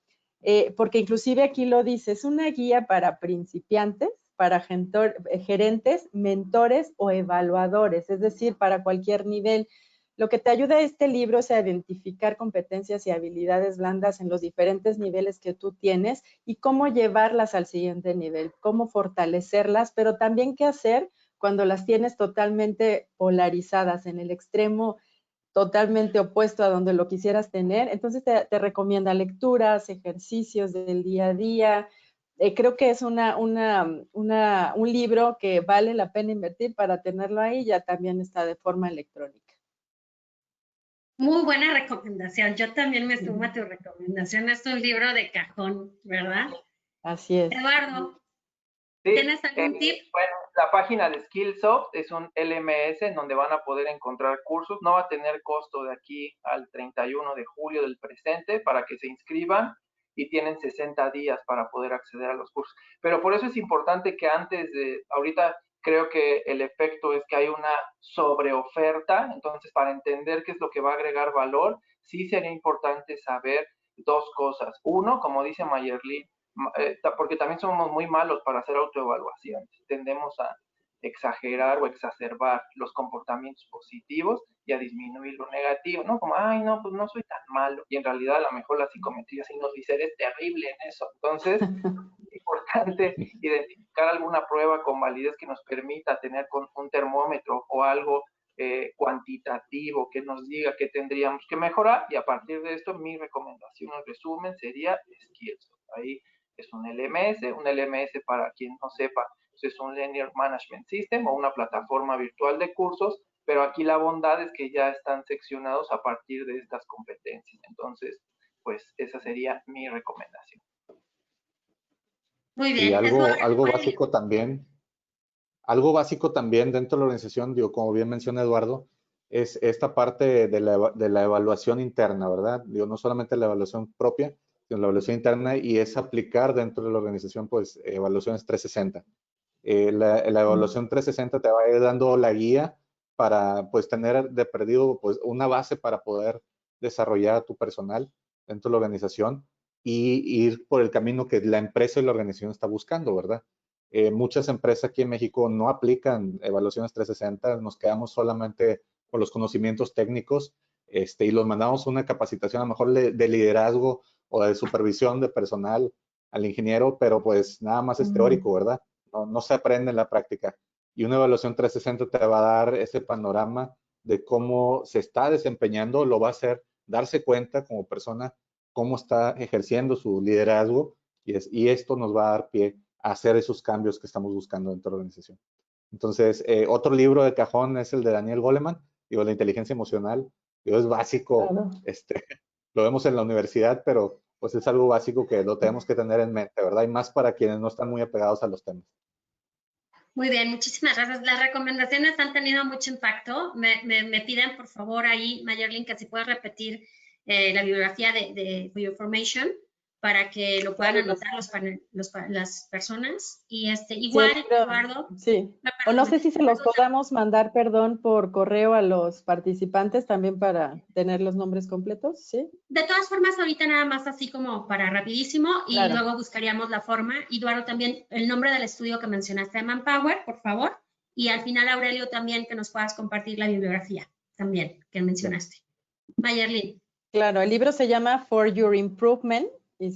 porque inclusive aquí lo dice, es una guía para principiantes, para gerentes, mentores o evaluadores, es decir, para cualquier nivel. Lo que te ayuda este libro es a identificar competencias y habilidades blandas en los diferentes niveles que tú tienes y cómo llevarlas al siguiente nivel, cómo fortalecerlas, pero también qué hacer cuando las tienes totalmente polarizadas en el extremo totalmente opuesto a donde lo quisieras tener. Entonces te recomienda lecturas, ejercicios del día a día. Creo que es un libro que vale la pena invertir para tenerlo ahí. Ya también está de forma electrónica. Muy buena recomendación. Yo también me sumo a tu recomendación. Es un libro de cajón, ¿verdad? Así es. Eduardo, Sí, ¿tienes algún tip? bueno, la página de Skillsoft es un LMS en donde van a poder encontrar cursos. No va a tener costo de aquí al 31 de julio del presente para que se inscriban y tienen 60 días para poder acceder a los cursos. Pero por eso es importante que ahorita creo que el efecto es que hay una sobreoferta, entonces para entender qué es lo que va a agregar valor, sí sería importante saber dos cosas. Uno, como dice Mayerly, porque también somos muy malos para hacer autoevaluaciones. Tendemos a exagerar o exacerbar los comportamientos positivos y a disminuir lo negativo, ¿no? Como, ay, no, pues no soy tan malo. Y en realidad a lo mejor la psicometría sí nos dice, eres terrible en eso. Entonces, es importante identificar alguna prueba con validez que nos permita tener con un termómetro o algo cuantitativo que nos diga qué tendríamos que mejorar, y a partir de esto mi recomendación en resumen sería Skillsoft. Ahí es un LMS para quien no sepa, pues es un Linear Management System o una plataforma virtual de cursos, pero aquí la bondad es que ya están seccionados a partir de estas competencias. Entonces, pues esa sería mi recomendación. Muy bien. Y algo básico también. Algo básico también dentro de la organización, digo, como bien menciona Eduardo, es esta parte de la evaluación interna, ¿verdad? Digo, no solamente la evaluación propia, sino la evaluación interna, y es aplicar dentro de la organización, pues, evaluaciones 360. La evaluación 360 te va a ir dando la guía para, pues, tener de perdido, pues, una base para poder desarrollar a tu personal dentro de la organización y ir por el camino que la empresa y la organización está buscando, ¿verdad? Muchas empresas aquí en México no aplican evaluaciones 360, nos quedamos solamente con los conocimientos técnicos y los mandamos a una capacitación a lo mejor de liderazgo o de supervisión de personal al ingeniero, pero pues nada más es teórico, ¿verdad? No se aprende en la práctica. Y una evaluación 360 te va a dar ese panorama de cómo se está desempeñando, lo va a hacer darse cuenta como persona cómo está ejerciendo su liderazgo y esto nos va a dar pie a hacer esos cambios que estamos buscando dentro de la organización. Entonces, otro libro de cajón es el de Daniel Goleman, digo, la inteligencia emocional. Digo, es básico, Claro. Lo vemos en la universidad, pero pues es algo básico que lo tenemos que tener en mente, ¿verdad? Y más para quienes no están muy apegados a los temas. Muy bien, muchísimas gracias. Las recomendaciones han tenido mucho impacto. Me piden, por favor, ahí, Mayerlin, que si puedes repetir la bibliografía de For Your Information para que lo puedan anotar las personas. Y igual, Sí, pero, Eduardo. sí. O no sé si se los podamos mandar, perdón, por correo a los participantes también para tener los nombres completos, ¿sí? De todas formas, ahorita nada más así como para rapidísimo y Claro. luego buscaríamos la forma. Y Eduardo, también el nombre del estudio que mencionaste de Manpower, por favor. Y al final, Aurelio, también que nos puedas compartir la bibliografía también que mencionaste. Mayerlin. Claro, el libro se llama For Your Improvement y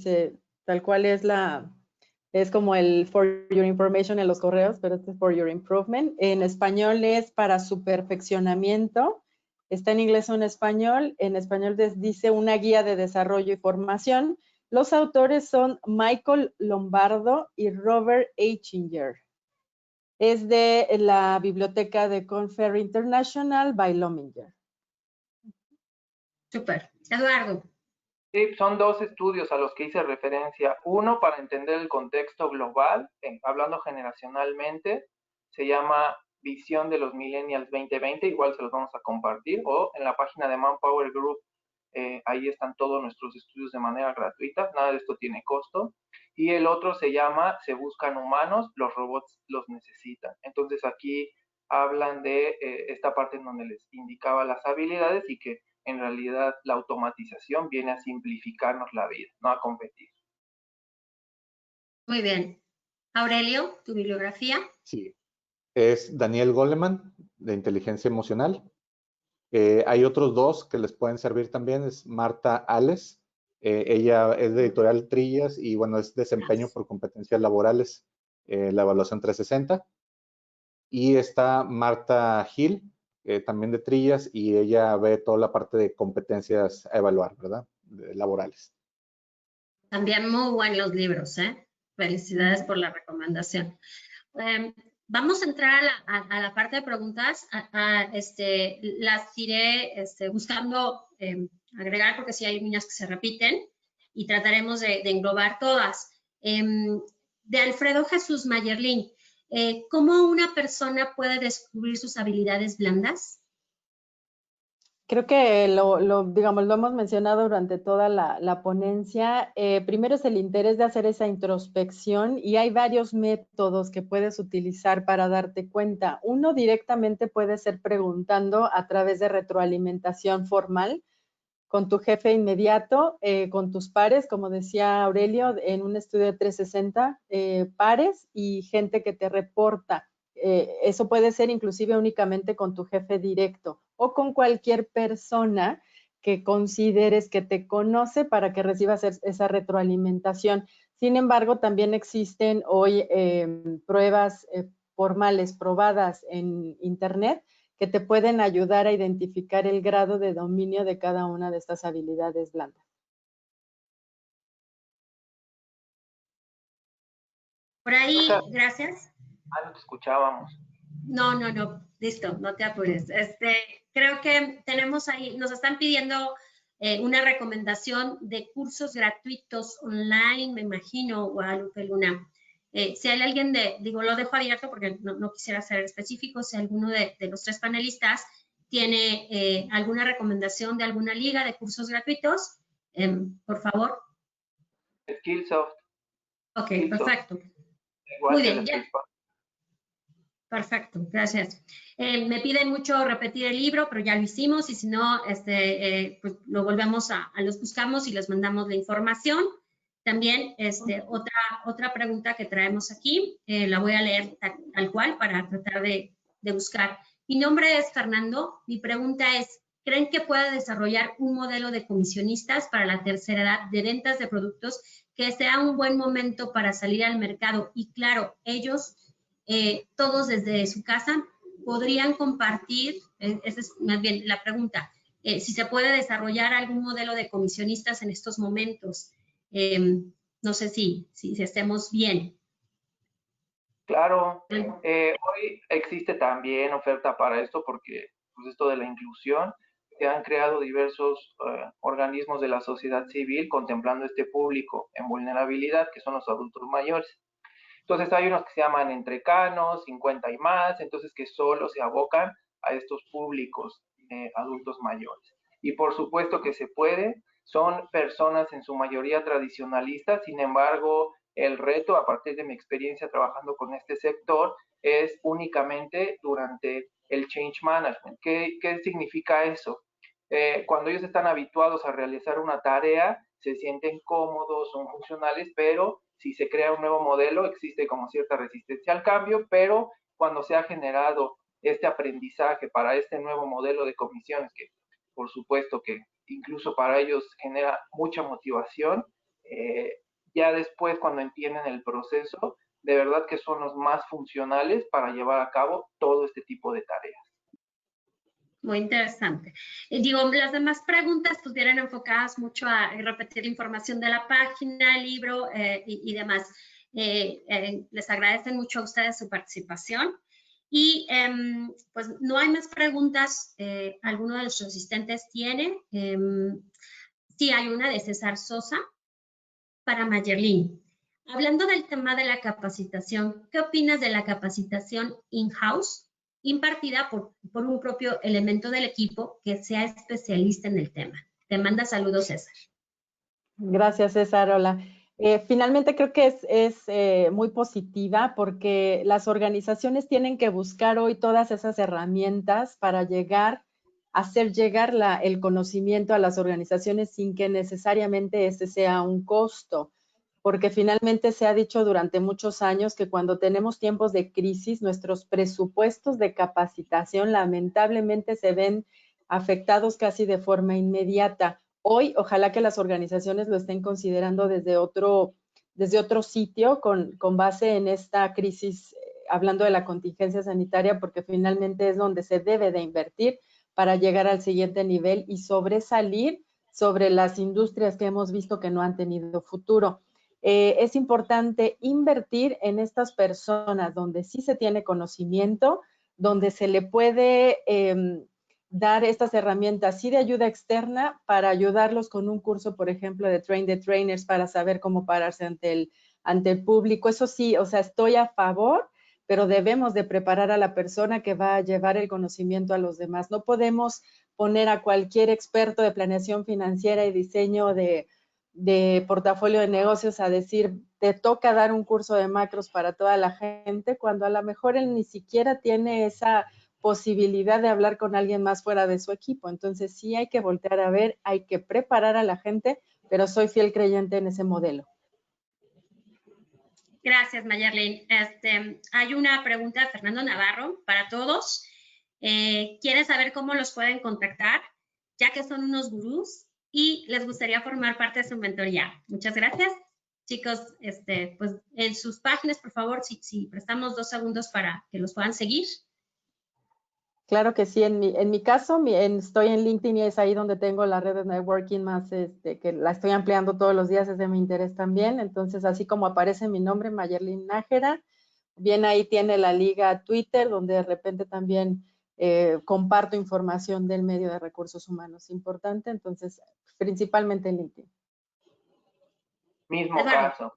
tal cual es como el For Your Information en los correos, pero este es For Your Improvement. En español es Para su perfeccionamiento. Está en inglés o en español. En español dice Una guía de desarrollo y formación. Los autores son Michael Lombardo y Robert Eichinger. Es de la biblioteca de Korn Ferry International by Lominger. Súper. Eduardo. Sí, son dos estudios a los que hice referencia. Uno para entender el contexto global, hablando generacionalmente, se llama Visión de los Millennials 2020, igual se los vamos a compartir, o en la página de Manpower Group, ahí están todos nuestros estudios de manera gratuita, nada de esto tiene costo. Y el otro se llama Se buscan humanos, los robots los necesitan. Entonces aquí hablan de esta parte en donde les indicaba las habilidades y que en realidad la automatización viene a simplificarnos la vida, no a competir. Muy bien. Aurelio, tu bibliografía. Sí, es Daniel Goleman, de inteligencia emocional. Hay otros dos que les pueden servir también, es Marta Ales. Ella es de editorial Trillas y bueno, es desempeño por competencias laborales, la evaluación 360. Y está Marta Gil, también de Trillas, y ella ve toda la parte de competencias a evaluar, ¿verdad? Laborales. También muy buenos libros, ¿eh? Felicidades por la recomendación. Vamos a entrar a la parte de preguntas. Las iré buscando agregar porque sí hay niñas que se repiten y trataremos de englobar todas. De Alfredo Jesús Mayerlin, ¿cómo una persona puede descubrir sus habilidades blandas? Creo que digamos, lo hemos mencionado durante toda la ponencia. Primero es el interés de hacer esa introspección y hay varios métodos que puedes utilizar para darte cuenta. Uno directamente puede ser preguntando a través de retroalimentación formal con tu jefe inmediato, con tus pares, como decía Aurelio, en un estudio de 360, pares y gente que te reporta. Eso puede ser inclusive únicamente con tu jefe directo o con cualquier persona que consideres que te conoce para que recibas esa retroalimentación. Sin embargo, también existen hoy pruebas formales probadas en Internet que te pueden ayudar a identificar el grado de dominio de cada una de estas habilidades blandas. Por ahí, gracias. No te escuchábamos. No, listo, no te apures. Creo que tenemos ahí, nos están pidiendo una recomendación de cursos gratuitos online, me imagino, Guadalupe Luna. Si hay alguien lo dejo abierto porque no quisiera ser específico, si alguno de los tres panelistas tiene alguna recomendación de alguna liga de cursos gratuitos, por favor. Skillsoft. Ok, perfecto. Igual muy que bien, ya. Perfecto, gracias. Me piden mucho repetir el libro, pero ya lo hicimos y si no, pues lo volvemos los buscamos y les mandamos la información. También otra pregunta que traemos aquí, la voy a leer tal cual para tratar de buscar. Mi nombre es Fernando. Mi pregunta es, ¿creen que pueda desarrollar un modelo de comisionistas para la tercera edad de ventas de productos que sea un buen momento para salir al mercado? Y claro, ellos... todos desde su casa podrían compartir, esa es más bien la pregunta, si se puede desarrollar algún modelo de comisionistas en estos momentos. No sé si estemos bien. Claro, hoy existe también oferta para esto porque pues esto de la inclusión, se han creado diversos organismos de la sociedad civil contemplando este público en vulnerabilidad, que son los adultos mayores. Entonces hay unos que se llaman entrecanos, 50 y más, entonces que solo se abocan a estos públicos adultos mayores. Y por supuesto que se puede, son personas en su mayoría tradicionalistas, sin embargo, el reto a partir de mi experiencia trabajando con este sector es únicamente durante el change management. ¿Qué significa eso? Cuando ellos están habituados a realizar una tarea, se sienten cómodos, son funcionales, pero si se crea un nuevo modelo, existe como cierta resistencia al cambio, pero cuando se ha generado este aprendizaje para este nuevo modelo de comisiones, que por supuesto que incluso para ellos genera mucha motivación, ya después cuando entienden el proceso, de verdad que son los más funcionales para llevar a cabo todo este tipo de tareas. Muy interesante. Digo, las demás preguntas pues vienen enfocadas mucho a repetir información de la página, libro y demás. Les agradecen mucho a ustedes su participación. Y pues no hay más preguntas. ¿Alguno de los asistentes tiene? Sí, hay una de César Sosa para Mayerlin. Hablando del tema de la capacitación, ¿qué opinas de la capacitación in-house impartida por un propio elemento del equipo que sea especialista en el tema? Te manda saludos, César. Gracias, César. Hola. Finalmente creo que es muy positiva porque las organizaciones tienen que buscar hoy todas esas herramientas para hacer llegar el conocimiento a las organizaciones sin que necesariamente ese sea un costo. Porque finalmente se ha dicho durante muchos años que cuando tenemos tiempos de crisis, nuestros presupuestos de capacitación lamentablemente se ven afectados casi de forma inmediata. Hoy, ojalá que las organizaciones lo estén considerando desde otro sitio con base en esta crisis, hablando de la contingencia sanitaria, porque finalmente es donde se debe de invertir para llegar al siguiente nivel y sobresalir sobre las industrias que hemos visto que no han tenido futuro. Es importante invertir en estas personas donde sí se tiene conocimiento, donde se le puede dar estas herramientas sí de ayuda externa para ayudarlos con un curso, por ejemplo, de Train the Trainers para saber cómo pararse ante el público. Eso sí, o sea, estoy a favor, pero debemos de preparar a la persona que va a llevar el conocimiento a los demás. No podemos poner a cualquier experto de planeación financiera y diseño de portafolio de negocios a decir, te toca dar un curso de macros para toda la gente, cuando a lo mejor él ni siquiera tiene esa posibilidad de hablar con alguien más fuera de su equipo. Entonces sí hay que voltear a ver, hay que preparar a la gente, pero soy fiel creyente en ese modelo. Gracias, Mayerlin. Hay una pregunta de Fernando Navarro para todos. Quieren saber cómo los pueden contactar, ya que son unos gurús y les gustaría formar parte de su mentoría. Muchas gracias. Chicos, pues en sus páginas, por favor, si prestamos 2 segundos para que los puedan seguir. Claro que sí, en mi caso estoy en LinkedIn y es ahí donde tengo la red de networking más, que la estoy ampliando todos los días, es de mi interés también. Entonces, así como aparece mi nombre, Mayerlin Nájera, bien ahí tiene la liga Twitter, donde de repente también comparto información del medio de recursos humanos importante, entonces principalmente en LinkedIn. Mismo caso,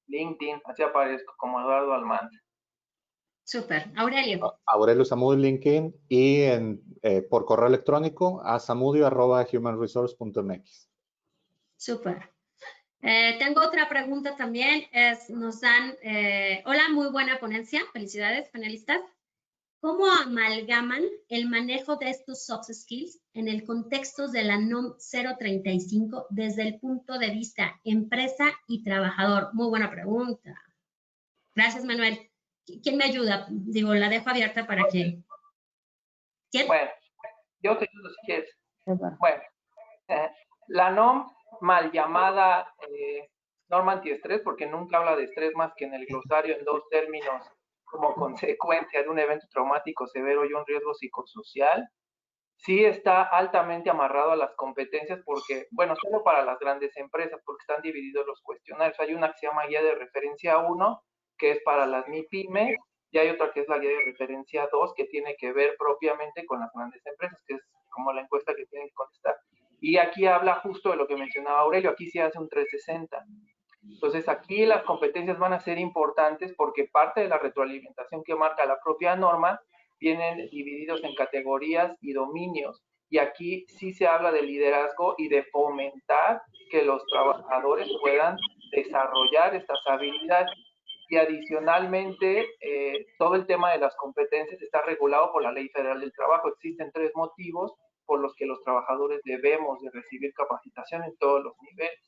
LinkedIn, así aparezco como Eduardo Almanza. Súper. Aurelio. Aurelio Zamudio, LinkedIn, y por correo electrónico a zamudio@humanresource.mx. Súper. Tengo otra pregunta también. Nos dan, hola, muy buena ponencia. Felicidades, panelistas. ¿Cómo amalgaman el manejo de estos soft skills en el contexto de la NOM 035 desde el punto de vista empresa y trabajador? Muy buena pregunta. Gracias, Manuel. ¿Quién me ayuda? Digo, la dejo abierta para que... ¿Quién? Bueno, yo te ayudo si quieres. Bueno, la NOM, mal llamada norma antiestrés, porque nunca habla de estrés más que en el glosario en 2 términos como consecuencia de un evento traumático severo y un riesgo psicosocial, sí está altamente amarrado a las competencias porque, bueno, solo para las grandes empresas, porque están divididos los cuestionarios. Hay una que se llama Guía de Referencia 1, que es para las MIPYMES, y hay otra que es la guía de referencia 2, que tiene que ver propiamente con las grandes empresas, que es como la encuesta que tienen que contestar. Y aquí habla justo de lo que mencionaba Aurelio, aquí sí hace un 360. Entonces aquí las competencias van a ser importantes porque parte de la retroalimentación que marca la propia norma vienen divididos en categorías y dominios. Y aquí sí se habla de liderazgo y de fomentar que los trabajadores puedan desarrollar estas habilidades. Y adicionalmente, todo el tema de las competencias está regulado por la Ley Federal del Trabajo. Existen 3 motivos por los que los trabajadores debemos de recibir capacitación en todos los niveles.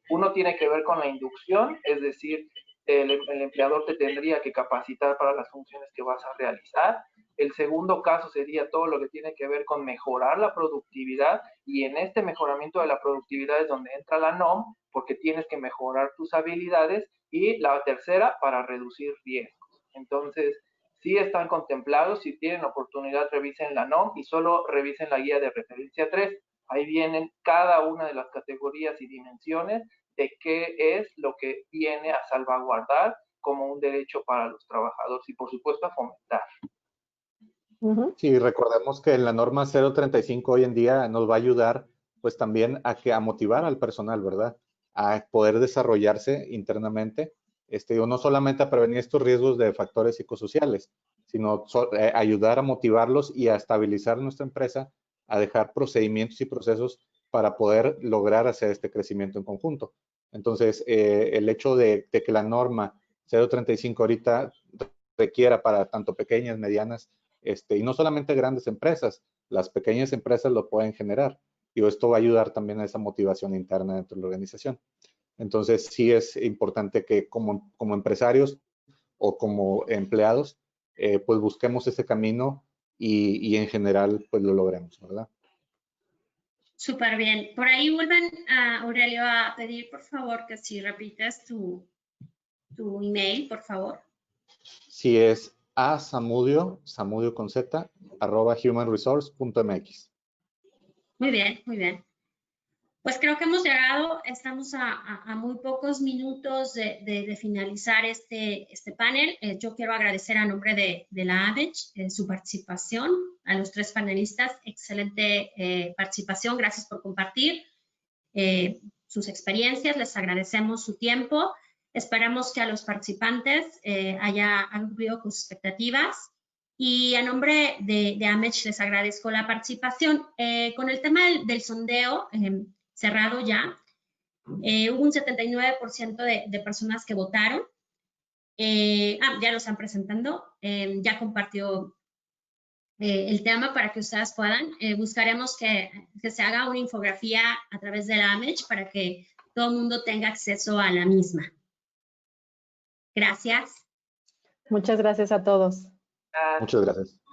Uno tiene que ver con la inducción, es decir, el empleador te tendría que capacitar para las funciones que vas a realizar. El segundo caso sería todo lo que tiene que ver con mejorar la productividad, y en este mejoramiento de la productividad es donde entra la NOM, porque tienes que mejorar tus habilidades. Y la tercera, para reducir riesgos. Entonces, sí están contemplados, si tienen oportunidad revisen la NOM y solo revisen la guía de referencia 3. Ahí vienen cada una de las categorías y dimensiones de qué es lo que viene a salvaguardar como un derecho para los trabajadores y por supuesto a fomentar. Sí, recordemos que la norma 035 hoy en día nos va a ayudar pues también a motivar al personal, ¿verdad? A poder desarrollarse internamente, no solamente a prevenir estos riesgos de factores psicosociales, sino ayudar a motivarlos y a estabilizar nuestra empresa, a dejar procedimientos y procesos para poder lograr hacer este crecimiento en conjunto. Entonces, el hecho de que la norma 035 ahorita requiera para tanto pequeñas, medianas, y no solamente grandes empresas, las pequeñas empresas lo pueden generar. Y esto va a ayudar también a esa motivación interna dentro de la organización. Entonces, sí es importante que como empresarios o como empleados, pues busquemos ese camino y en general, pues lo logremos, ¿verdad? Súper bien. Por ahí vuelven a Aurelio a pedir, por favor, que si repitas tu email, por favor. Sí, es samudio con z, @humanresource.mx. Muy bien, muy bien. Pues creo que hemos llegado, estamos a muy pocos minutos de finalizar este panel. Yo quiero agradecer a nombre de la AMECH su participación, a los 3 panelistas, excelente participación, gracias por compartir sus experiencias, les agradecemos su tiempo, esperamos que a los participantes haya cumplido con sus expectativas. Y a nombre de AMECH les agradezco la participación. Con el tema del sondeo cerrado ya, hubo un 79% de personas que votaron. Ya lo están presentando, ya compartió el tema para que ustedes puedan. Buscaremos que se haga una infografía a través de la AMECH para que todo el mundo tenga acceso a la misma. Gracias. Muchas gracias a todos. Muchas gracias.